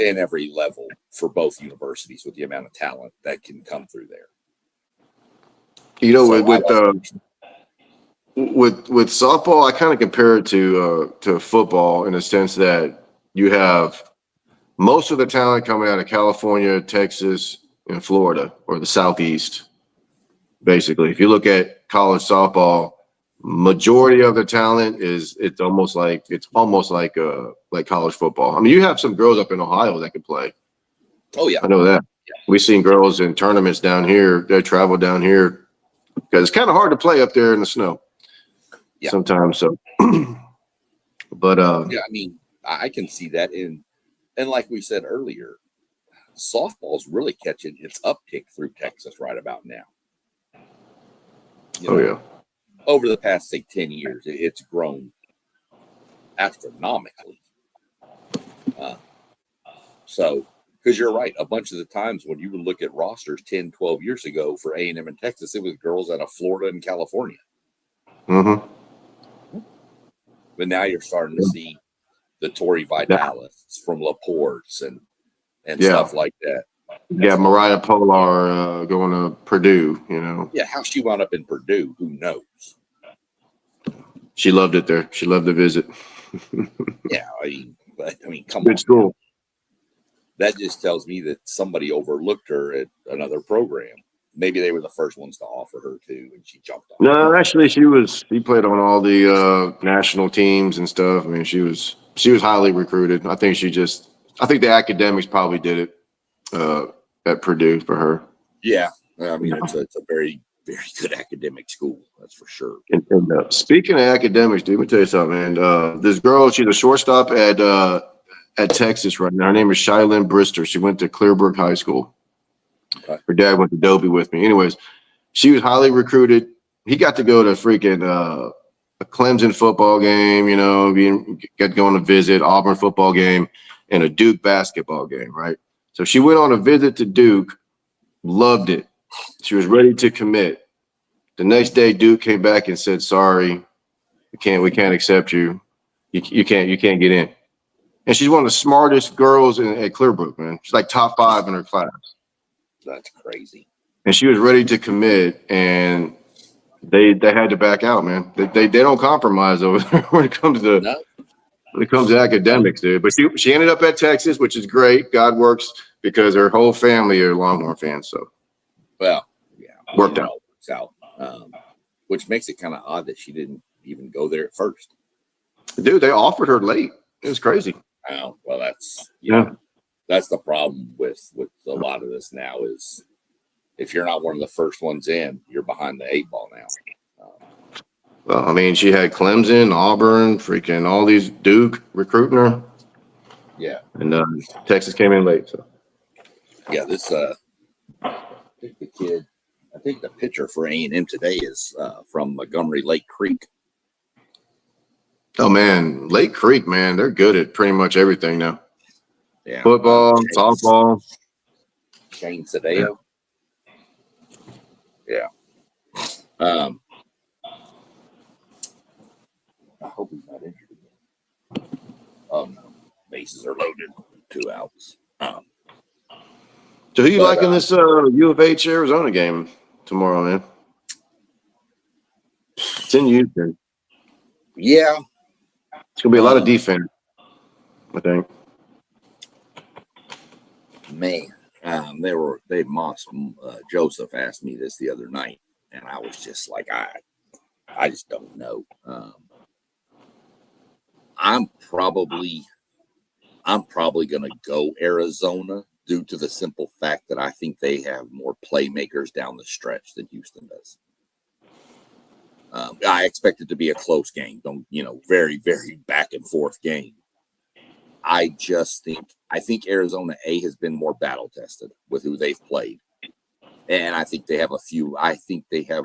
in every level for both universities with the amount of talent that can come through there. With softball, I kind of compare it to football in the sense that you have most of the talent coming out of California, Texas, and Florida, or the Southeast. Basically, if you look at college softball, majority of the talent it's almost like college football. I mean, you have some girls up in Ohio that can play. Oh yeah, I know that. Yeah. We've seen girls in tournaments down here. They travel down here because it's kind of hard to play up there in the snow. Yeah. Sometimes. So, but yeah, I mean, I can see that and like we said earlier, softball's really catching its uptick through Texas right about now. Yeah. Over the past, say, 10 years, it's grown astronomically. So, because you're right, a bunch of the times when you would look at rosters 10, 12 years ago for A&M in Texas, it was girls out of Florida and California. Mm-hmm. But now you're starting to see the Tori Vitalis from LaPorte's and stuff like that. Yeah, Mariah Polar going to Purdue, Yeah, how she wound up in Purdue, who knows? She loved it there. She loved the visit. Yeah, I mean, come on. Good school. That just tells me that somebody overlooked her at another program. Maybe they were the first ones to offer her too, and she jumped on. No, actually, she played on all the national teams and stuff. I mean, she was highly recruited. I think the academics probably did it at Purdue for her. Yeah, I mean, it's a very, very good academic school. That's for sure. And speaking of academics, dude, let me tell you something, man. This girl, she's a shortstop at Texas right now. Her name is Shylin Brister. She went to Clearbrook High School. Okay. Her dad went to Dobie with me. Anyways, she was highly recruited. He got to go to freaking a Clemson football game, got to go on a visit, Auburn football game, and a Duke basketball game, right? So she went on a visit to Duke, loved it. She was ready to commit. The next day, Duke came back and said, "Sorry, we can't accept you. You can't get in." And she's one of the smartest girls at Clearbrook, man. She's like top 5 in her class. That's crazy. And she was ready to commit, and they had to back out, man. They don't compromise over there when it comes to academics, dude. But she ended up at Texas, which is great. God works because her whole family are Longhorn fans. So, well, yeah, worked out. Which makes it kind of odd that she didn't even go there at first. Dude, they offered her late. It was crazy. Oh, well, that's Yeah. that's the problem with a lot of this now is if you're not one of the first ones in, you're behind the 8 ball now. Well, I mean, she had Clemson, Auburn, freaking all these Duke recruiting her, Yeah, and Texas came in late. So yeah. This I think the pitcher for A&M today is from Montgomery Lake Creek. oh man, Lake Creek, man, they're good at pretty much everything now. Yeah, Football, softball. Shane Sadeo. Yeah. I hope he's not injured again. Oh no, bases are loaded. 2 outs. So who you liking this U of H Arizona game tomorrow, man? It's in Houston. Yeah, It's gonna be a lot of defense, I think. Man, Joseph asked me this the other night, and I was just like, I just don't know. I'm probably gonna go Arizona due to the simple fact that I think they have more playmakers down the stretch than Houston does. I expect it to be a close game. Very, very back and forth game. I think Arizona has been more battle tested with who they've played. And I think they have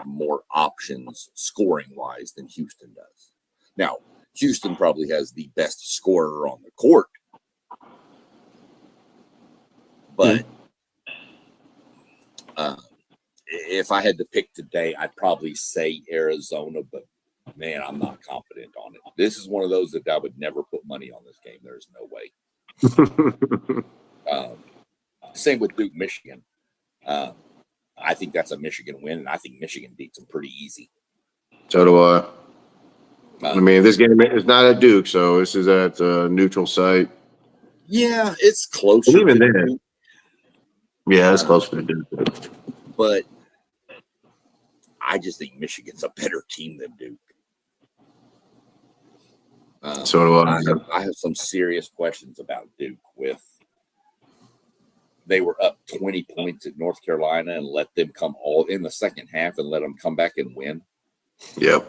more options scoring wise than Houston does. Now, Houston probably has the best scorer on the court. But if I had to pick today, I'd probably say Arizona, but man, I'm not confident on it. This is one of those that I would never put money on this game. There's no way. Same with Duke, Michigan. I think that's a Michigan win, and I think Michigan beats them pretty easy. So do I. I mean, this game is not at Duke, so this is at a neutral site. Yeah, it's closer. Even then, Duke. Yeah, it's closer to Duke. But I just think Michigan's a better team than Duke. So do I. I have some serious questions about Duke. They were up 20 points at North Carolina and let them come all in the second half and let them come back and win. Yep.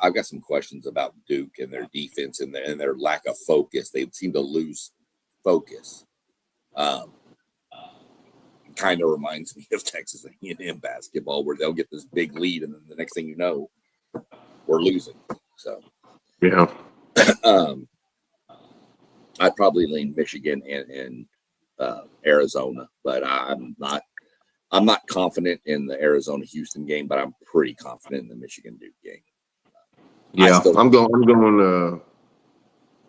I've got some questions about Duke and their defense and their lack of focus. They seem to lose focus. Kind of reminds me of Texas A&M basketball, where they'll get this big lead and then the next thing you know, we're losing. So, yeah. I'd probably lean Michigan and Arizona, but I'm not confident in the Arizona-Houston game, but I'm pretty confident in the Michigan-Duke game. Yeah, I'm going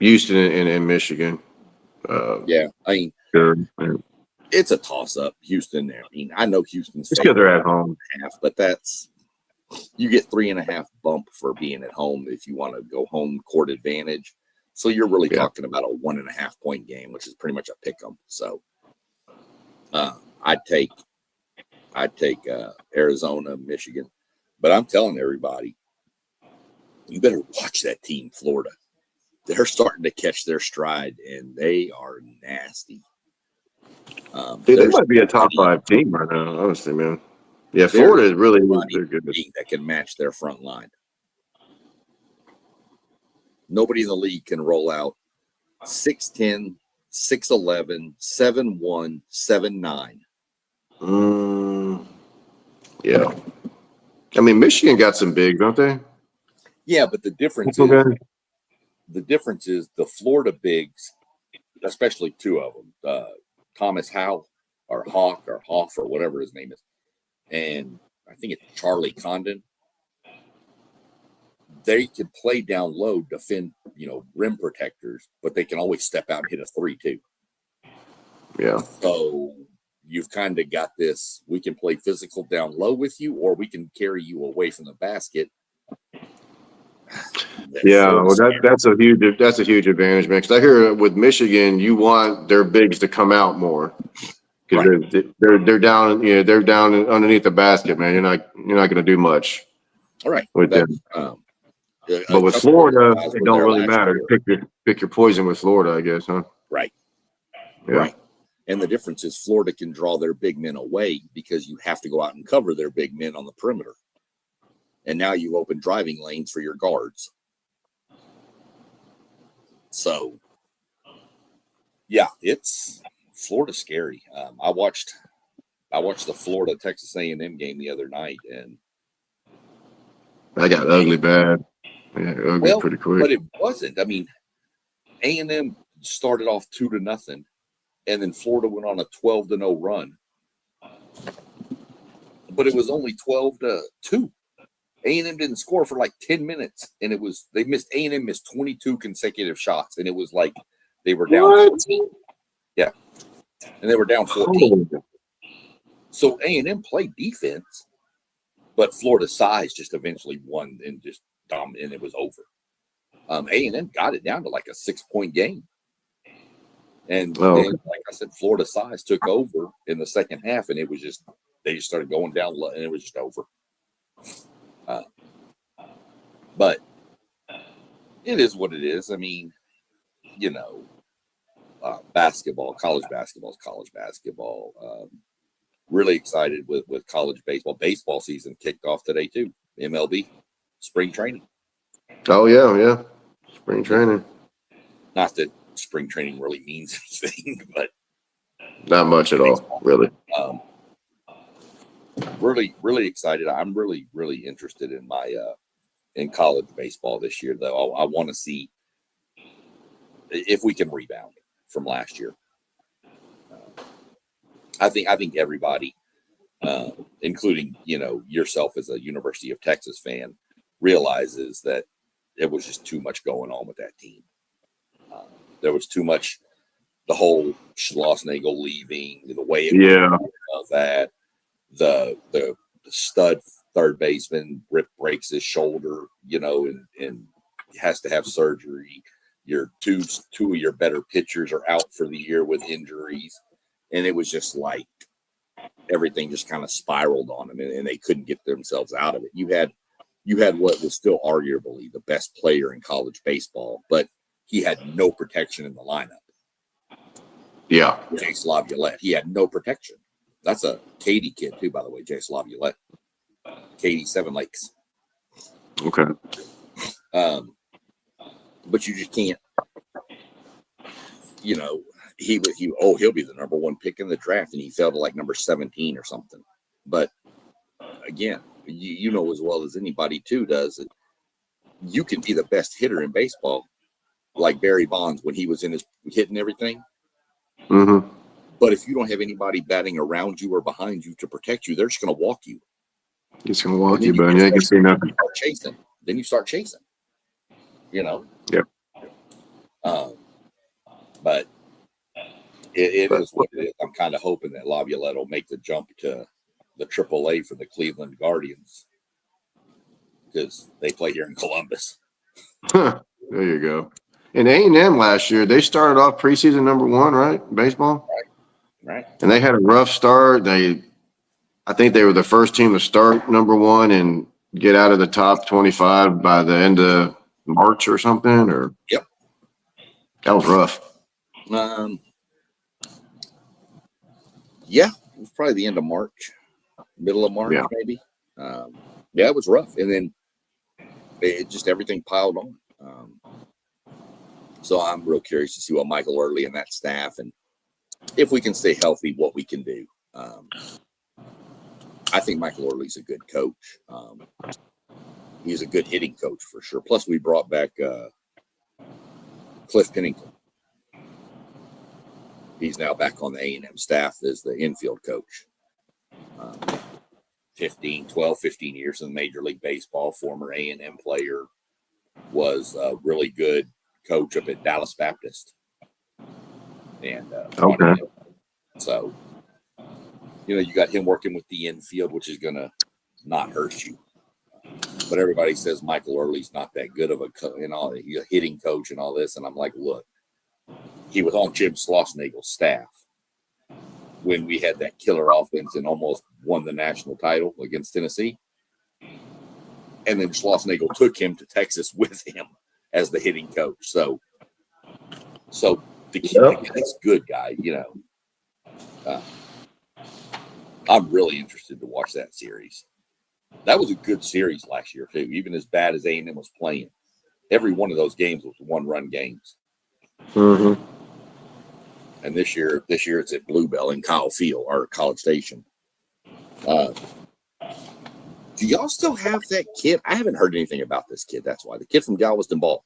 Houston and Michigan. Yeah, I mean, sure. It's a toss-up. Houston. I mean, I know Houston's because they're at home, but you get 3.5 bump for being at home if you want to go home court advantage. So you're really talking about a 1.5 point game, which is pretty much a pick 'em. So I'd take Arizona, Michigan, but I'm telling everybody, you better watch that team, Florida. They're starting to catch their stride, and they are nasty. Dude, they might be a top 5 team right now, honestly, man. Yeah, Florida is really good. That can match their front line. Nobody in the league can roll out 6'10", 6'11", 7'1", 7'9". Yeah. I mean, Michigan got some big, don't they? Yeah, but the difference is the Florida bigs, especially 2 of them, Thomas Howell or Hawk or Hoff or whatever his name is, and I think it's Charlie Condon. They can play down low, defend, rim protectors, but they can always step out and hit a 3 too. Yeah. So you've kind of got this. We can play physical down low with you, or we can carry you away from the basket. Yeah, well, that's a huge advantage, man. Because I hear with Michigan, you want their bigs to come out more because they're down, they're down underneath the basket, man. You're not going to do much. All right. with That, them. a But with couple of those Florida, guys it were don't there really last matter. year. Pick your poison with Florida, I guess, huh? Right. Yeah. Right. And the difference is Florida can draw their big men away because you have to go out and cover their big men on the perimeter. And now you've opened driving lanes for your guards. So, yeah, it's Florida scary. I watched the Florida Texas A&M game the other night, and That got ugly bad. Yeah, ugly pretty quick. but it wasn't. I mean, A&M started off 2-0, and then Florida went on a 12-0 run. But it was only 12-2. A&M didn't score for like 10 minutes, and A&M missed 22 consecutive shots, and it was like they were down 14. Yeah, and they were down 14. Oh. So A&M played defense, but Florida's size just eventually won and just dominated, and it was over. A&M got it down to like a 6-point game. And then, like I said, Florida size took over in the second half, and they just started going down, and it was just over. But it is what it is. I mean, basketball, college basketball is college basketball. Really excited with college baseball. Baseball season kicked off today too. MLB, spring training. Oh yeah. Spring training. Not that spring training really means anything, but not much at all, really. Really, really excited. I'm really, really interested in in college baseball this year, though. I want to see if we can rebound from last year. I think everybody, including yourself as a University of Texas fan, realizes that there was just too much going on with that team. There was too much. The whole Schlossnagle leaving, the way it was that the stud third baseman breaks his shoulder, and has to have surgery. Your two of your better pitchers are out for the year with injuries, and it was just like everything just kind of spiraled on them, and they couldn't get themselves out of it. You had what was still arguably the best player in college baseball, but he had no protection in the lineup. Yeah, Jace Laviolette, he had no protection. That's a Katy kid too, by the way. Jace Laviolette, Katy, Seven Lakes. Okay. But you just can't. He'll be the number one pick in the draft, and he fell to like number 17 or something. But again, you know as well as anybody too does that you can be the best hitter in baseball, like Barry Bonds when he was in his hitting everything. Mm-hmm. But if you don't have anybody batting around you or behind you to protect you, they're just going to walk you. Just going to walk you, but you ain't going to see nothing. Then you start chasing. Yep. But it is what it is. I'm kind of hoping that Laviolette will make the jump to the AAA for the Cleveland Guardians because they play here in Columbus. There you go. In A&M last year, they started off preseason number 1, right? Baseball. Right. And they had a rough start. I think they were the first team to start number 1 and get out of the top 25 by the end of March or something. Yep. That was rough. Yeah, it was probably the end of March, middle of March, maybe. It was rough, and then it just everything piled on. So I'm real curious to see what Michael Early and that staff, and if we can stay healthy, what we can do. I think Michael Early's a good coach. He's a good hitting coach for sure. Plus, we brought back Cliff Pennington. He's now back on the A&M staff as the infield coach. 12, 15 years in Major League Baseball, former A&M player, was a really good coach up at Dallas Baptist. And so, you got him working with the infield, which is going to not hurt you. But everybody says Michael Early's not that good of a hitting coach and all this. And I'm like, look, he was on Jim Schlossnagle's staff when we had that killer offense and almost won the national title against Tennessee. And then Schlossnagle took him to Texas with him as the hitting coach. So the guy's good guy, I'm really interested to watch that series. That was a good series last year too, even as bad as A&M was playing. Every one of those games was one-run games. Mm-hmm. And this year it's at Bluebell in Kyle Field or College Station. Do y'all still have that kid? I haven't heard anything about this kid. That's why the kid from Galveston Ball.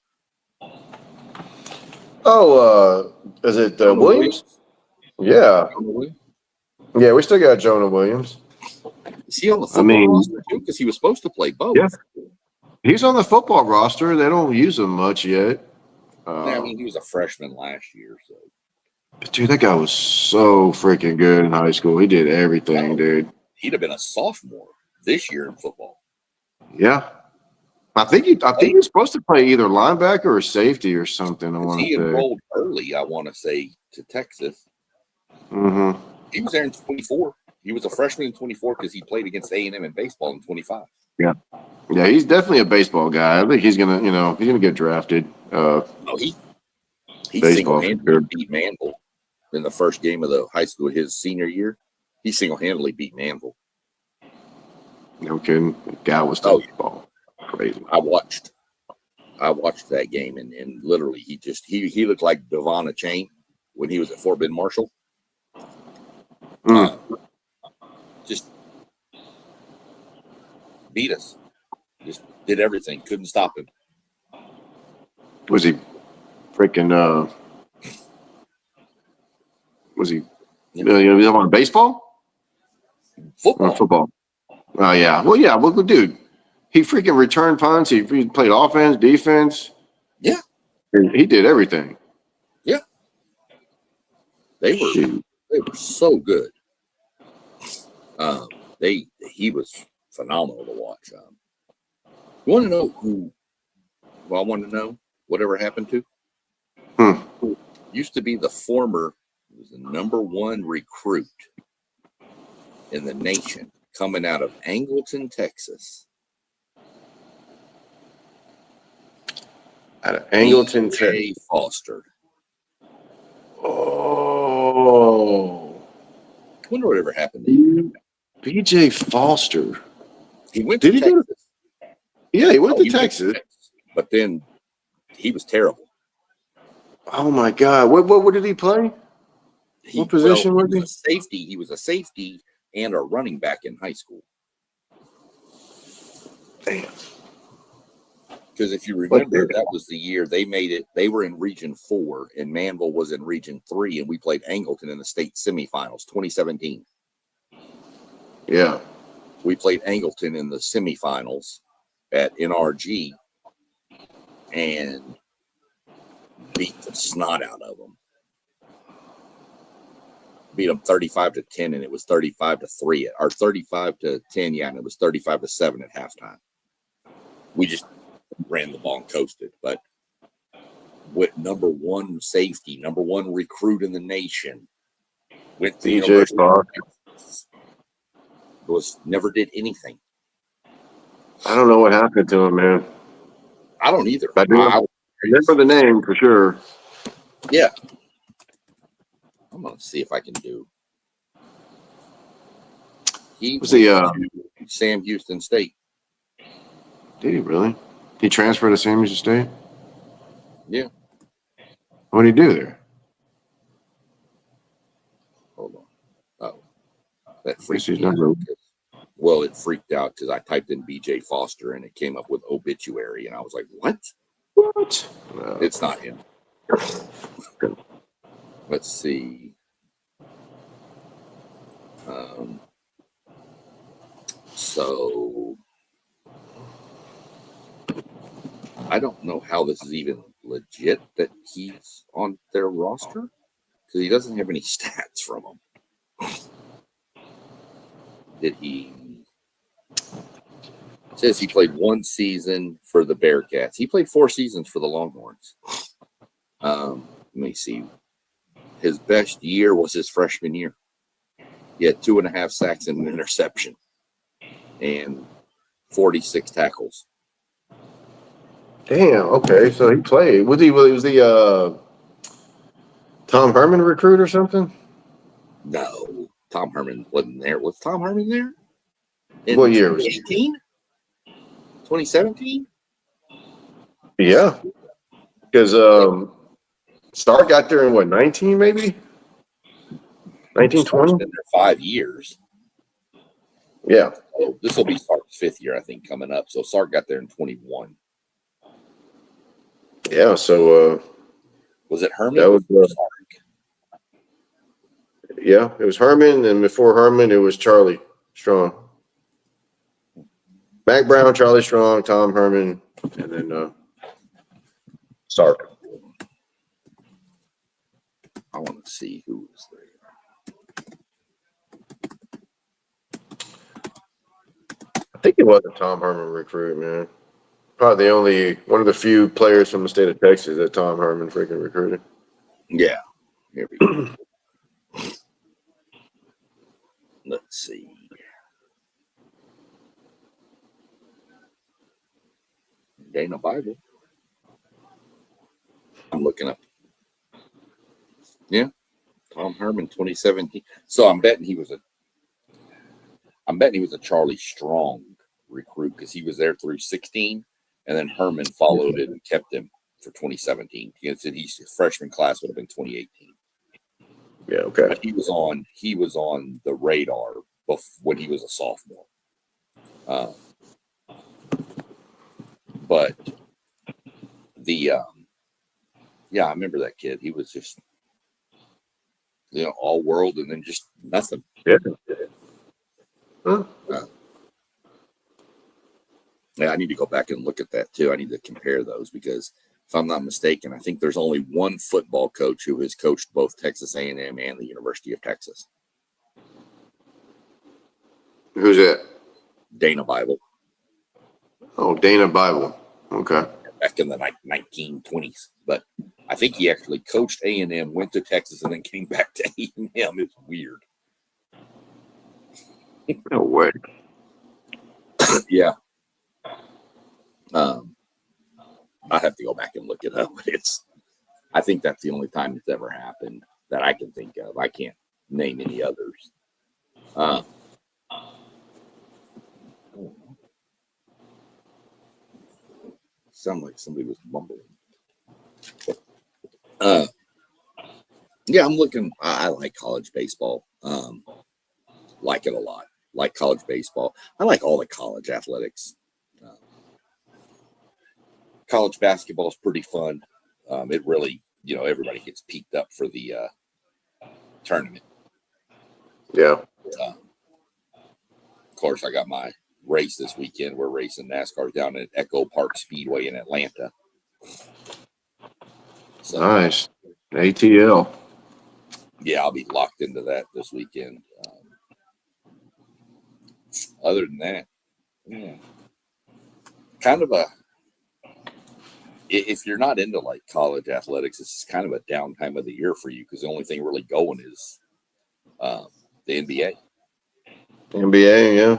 Oh, is it Williams? Yeah. Yeah, we still got Jonah Williams. Is he on the football roster too? Because he was supposed to play both. Yeah. He's on the football roster. They don't use him much yet. I mean, he was a freshman last year, so. Dude, that guy was so freaking good in high school. He did everything, dude. He'd have been a sophomore this year in football. Yeah. I think he was supposed to play either linebacker or safety or something. I want to say. He enrolled early, I want to say, to Texas. Mm-hmm. He was there in 24. He was a freshman in 24 because he played against A&M in baseball in 25. Yeah. Yeah, he's definitely a baseball guy. I think he's gonna, he's gonna get drafted. He single-handedly beat Manville in the first game of the high school his senior year. He single-handedly beat Manville. No kidding. The guy was baseball. Crazy. I watched that game and literally he looked like Devon Chain when he was at Fort Bend Marshall. Just beat us. Just did everything. Couldn't stop him. Was he freaking? Was he? On baseball? Football. Football. Oh yeah. Well, yeah. Well, dude, he freaking returned punts. He played offense, defense. Yeah. He did everything. Yeah. They were so good. He was phenomenal to watch. You want to know who? Well, I want to know whatever happened to. Used to be was the number one recruit in the nation coming out of Angleton, Texas. Out of Angleton, Texas. Foster. Oh. I wonder whatever happened to him. BJ Foster. He went to Texas. He went to Texas. But then he was terrible. Oh my God! What did he play? What position was he? Safety. He was a safety and a running back in high school. Damn. Because if you remember, that was the year they made it. They were in Region 4, and Manville was in Region 3, and we played Angleton in the state semifinals, 2017. Yeah. We played Angleton in the semifinals at NRG and beat the snot out of them. Beat them 35-10, and it was 35-3, or 35-10, and it was 35-7 at halftime. We just ran the ball and coasted, but with number one safety, number one recruit in the nation, went to BJ Foster. Never did anything. I don't know what happened to him, man. I don't either. I remember the name for sure. Yeah. I'm going to see if I can do. He was Sam Houston State. Did he really? He transferred to Sam Houston State? Yeah. What did he do there? Hold on. Oh. That freaked me out. Well, it freaked out because I typed in BJ Foster and it came up with obituary, and I was like, what? What? No. It's not him. Let's see. So I don't know how this is even legit that he's on their roster because he doesn't have any stats from them. Did he? It says he played one season for the Bearcats. He played 4 seasons for the Longhorns. Let me see. His best year was his freshman year. He had 2.5 sacks and an interception. And 46 tackles. Damn. Okay, so he played. Was the Tom Herman recruit or something? No, Tom Herman wasn't there. Was Tom Herman there? In What year was 2018? 2017? Yeah, because Stark got there in what, 19 maybe? 1920? Been there 5 years. Yeah. So this will be Sark's 5th year, I think, coming up. So Sark got there in 21. Yeah, so Was it Herman? that was Sark? yeah, it was Herman, and before Herman it was Charlie Strong. Mac Brown, Charlie Strong, Tom Herman, and then Stark. I want to see who was there. I think it was a Tom Herman recruit, man. Probably one of the few players from the state of Texas that Tom Herman freaking recruited. Yeah. Here we go. Let's see. Dana Bible. I'm looking up. Yeah. Tom Herman 2017. So I'm betting he was a Charlie Strong recruit because he was there through 16, and then Herman followed it and kept him for 2017. His freshman class would have been 2018. Yeah, okay. But he was on the radar when he was a sophomore. But the I remember that kid. He was just all world and then just nothing. Yeah. Huh? Yeah, I need to go back and look at that too. I need to compare those because if I'm not mistaken, I think there's only one football coach who has coached both Texas A&M and the University of Texas. Who's that? Dana Bible. Oh, Dana Bible. Okay. Back in the 1920s, but I think he actually coached A&M, went to Texas, and then came back to A&M. It's weird. No way. Yeah. I have to go back and look it up, but I think that's the only time it's ever happened that I can think of. I can't name any others. Sound like somebody was mumbling. Yeah, I'm looking. I like college baseball. Like it a lot. Like college baseball. I like all the college athletics. College basketball is pretty fun. It really, everybody gets peaked up for the tournament. Yeah. Of course, I got my race this weekend. We're racing NASCAR down at Echo Park Speedway in Atlanta. So, nice. ATL. Yeah, I'll be locked into that this weekend. Other than that, yeah, kind of if you're not into like college athletics, it's kind of a downtime of the year for you because the only thing really going is the NBA. NBA, yeah.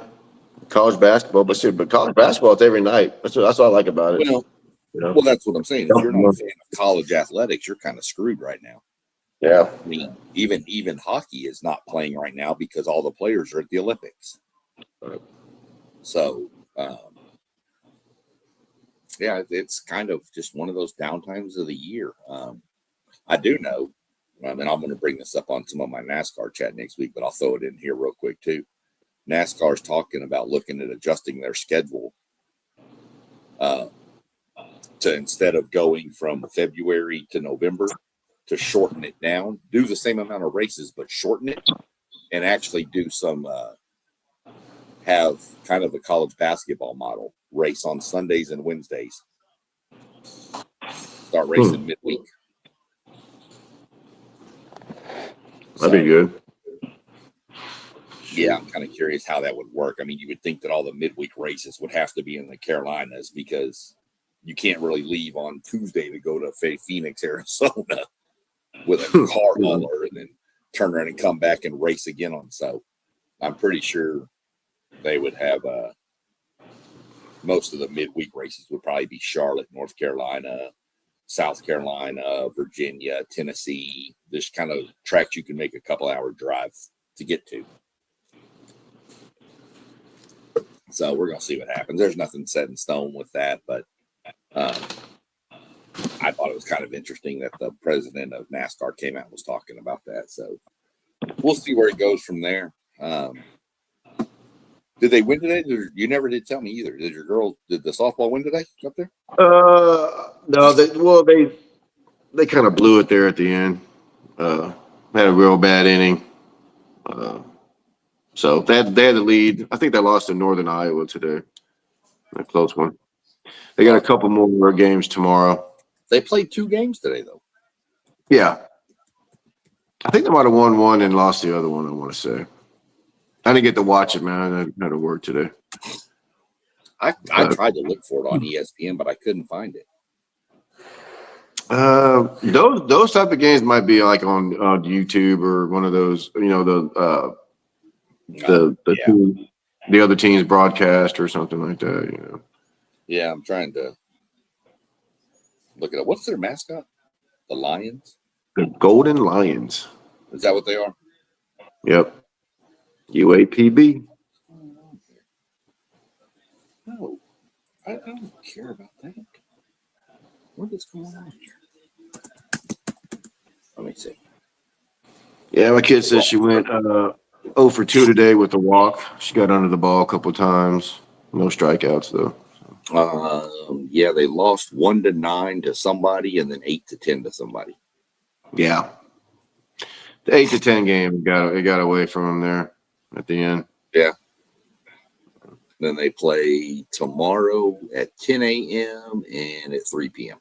College basketball, but college basketball is every night. That's what I like about it. Well, that's what I'm saying. If you're not a fan of college athletics, you're kind of screwed right now. Yeah. I mean, even hockey is not playing right now because all the players are at the Olympics. Right. So, yeah, it's kind of just one of those downtimes of the year. I do know, and I'm going to bring this up on some of my NASCAR chat next week, but I'll throw it in here real quick too. NASCAR's talking about looking at adjusting their schedule to instead of going from February to November to shorten it down, do the same amount of races, but shorten it and actually do some have kind of a college basketball model, race on Sundays and Wednesdays. Start racing midweek. That'd be good. Yeah, I'm kind of curious how that would work. I mean, you would think that all the midweek races would have to be in the Carolinas because you can't really leave on Tuesday to go to Phoenix, Arizona with a car hauler and then turn around and come back and race again on. So I'm pretty sure they would have most of the midweek races would probably be Charlotte, North Carolina, South Carolina, Virginia, Tennessee. There's kind of tracks you can make a couple hour drive to get to. So we're going to see what happens. There's nothing set in stone with that, but I thought it was kind of interesting that the president of NASCAR came out and was talking about that. So we'll see where it goes from there. Did they win today? You never did tell me either. Did the softball win today up there? No, they kind of blew it there at the end. Had a real bad inning. So they had the lead. I think they lost to Northern Iowa today. A close one. They got a couple more games tomorrow. They played 2 games today, though. Yeah. I think they might have won one and lost the other one, I want to say. I didn't get to watch it, man. I had to work today. I tried to look for it on ESPN, but I couldn't find it. Those type of games might be like on YouTube or one of those, the other team's broadcast or something like that, Yeah, I'm trying to look it up. What's their mascot? The Lions? The Golden Lions. Is that what they are? Yep. UAPB. No, I don't care about that. What is going on here? Let me see. Yeah, my kid says she went 0 for 2 today with the walk. She got under the ball a couple of times. No strikeouts though. Yeah, they lost 1-9 to somebody, and then 8-10 to somebody. Yeah, the 8-10 game it got away from them there at the end. Yeah. Then they play tomorrow at 10 a.m. and at 3 p.m.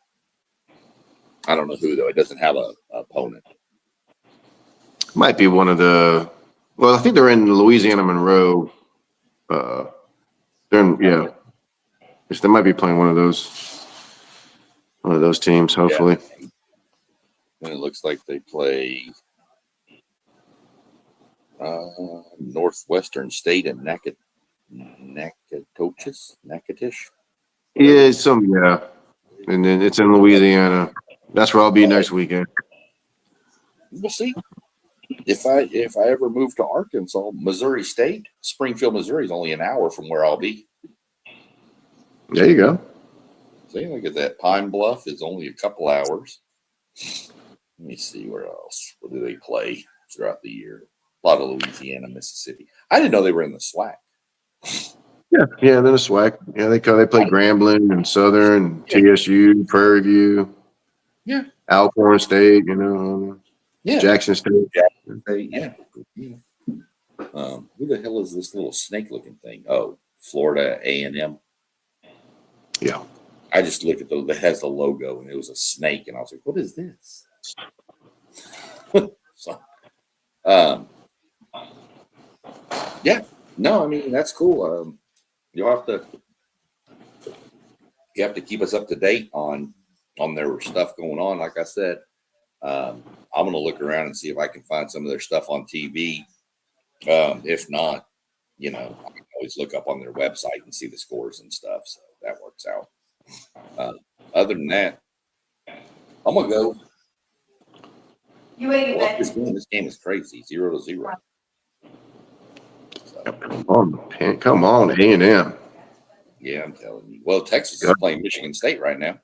I don't know who though. It doesn't have a opponent. Might be one of the. Well, I think they're in Louisiana Monroe. They're in, yeah. They might be playing one of those teams. Hopefully. Yeah. And it looks like they play Northwestern State and Natchitoches. Yeah, and then it's in Louisiana. That's where I'll be next weekend. We'll see. If I ever move to Arkansas, Missouri State, Springfield, Missouri is only an hour from where I'll be. There you go. See, look at that. Pine Bluff is only a couple hours. Let me see where else. What do they play throughout the year? A lot of Louisiana, Mississippi. I didn't know they were in the SWAC. Yeah, then a SWAC. Yeah, they play Grambling and Southern, TSU, Prairie View. Yeah. Alcorn State, Yeah. Jackson State. Yeah. Who the hell is this little snake-looking thing? Oh, Florida A&M. Yeah. I just looked at it has the logo, and it was a snake, and I was like, what is this? So, yeah. No, I mean, that's cool. You have to keep us up to date on their stuff going on. Like I said, I'm going to look around and see if I can find some of their stuff on TV. If not, I can always look up on their website and see the scores and stuff. So that works out. Other than that, I'm going to go. This game is crazy. 0-0. So, Come on, A&M. yeah, I'm telling you. Well, Texas is playing Michigan State right now.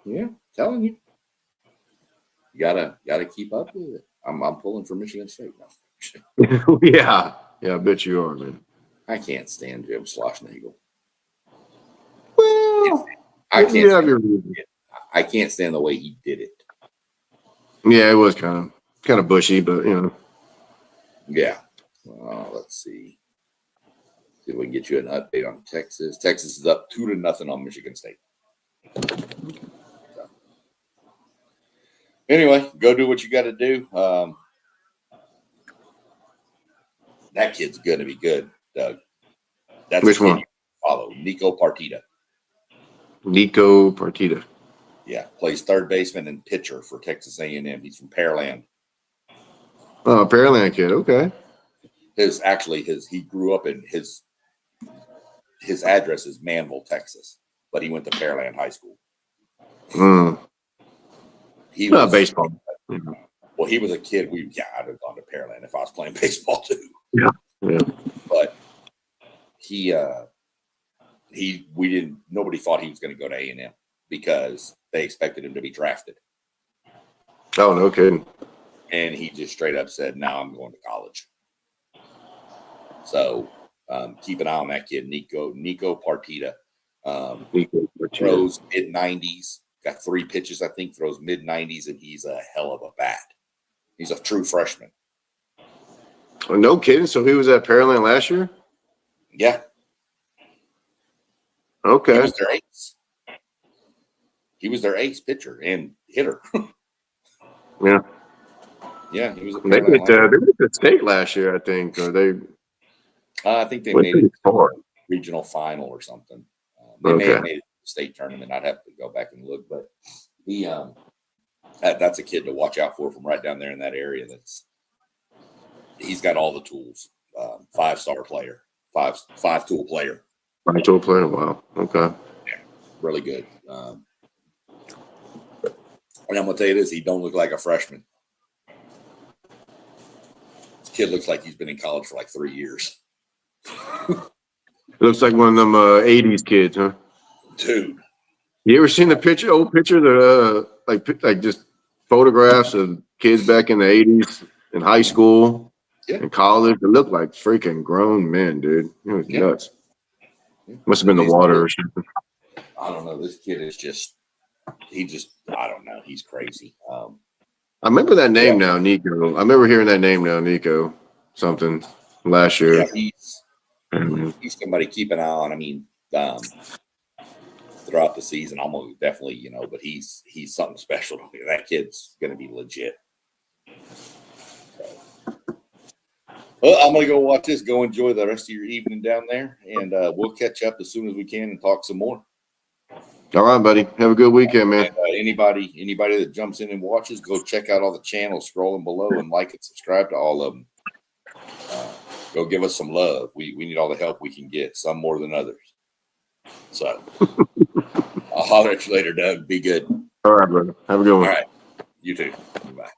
Yeah, telling you. You gotta keep up with it. I'm pulling for Michigan State now. Yeah, I bet you are, man. I can't stand Jim Schlossnagle. Well, I can't stand the way he did it. Yeah, it was kind of bushy, but Yeah. Let's see. See if we can get you an update on Texas. Texas is up 2-0 on Michigan State. So. Anyway, go do what you got to do. That kid's going to be good, Doug. That's which one? Follow Nico Partita. Nico Partita. Yeah, plays third baseman and pitcher for Texas A&M. He's from Pearland. Oh, Pearland kid. Okay. He grew up in his address is Manville, Texas, but he went to Pearland High School. He was baseball. Well, he was a kid. I'd have gone to Pearland if I was playing baseball too. Yeah. But nobody thought he was going to go to A&M because they expected him to be drafted. Oh, no kidding. And he just straight up said, "No, I'm going to college." So keep an eye on that kid, Nico Partita. Throws mid-90s, got 3 pitches, I think, throws mid-90s, and he's a hell of a bat. He's a true freshman. Oh, no kidding. So he was at Pearland last year? Yeah. Okay. He was their ace pitcher and hitter. Yeah. Yeah, he was at They Pearland. went to state last year, I think. Or they I think they made it to a regional final or something. They may have made it to the state tournament. I'd have to go back and look, but that's a kid to watch out for from right down there in that area. He's got all the tools. 5-star player, five-tool player. 5-tool player. Wow. Okay. Yeah, really good. And I'm gonna tell you this: he don't look like a freshman. This kid looks like he's been in college for like 3 years. Looks like one of them 80s kids, huh? Dude. You ever seen the old picture, like just photographs of kids back in the 80s in high school and college? They look like freaking grown men, dude. It was nuts. Must have been the water or something. I don't know. This kid is I don't know. He's crazy. I remember that name now, Nico. I remember hearing that name now, Nico, something last year. Yeah, he's somebody to keep an eye on. I mean, throughout the season, I'm gonna definitely, but he's something special. That kid's gonna be legit. So. Well, I'm gonna go watch this. Go enjoy the rest of your evening down there, and we'll catch up as soon as we can and talk some more. All right, buddy. Have a good weekend, man. And, anybody that jumps in and watches, go check out all the channels scrolling below and like and subscribe to all of them. Go give us some love. We need all the help we can get, some more than others. So I'll holler at you later, Doug. Be good. All right, brother. Have a good one. All right. You too. Bye.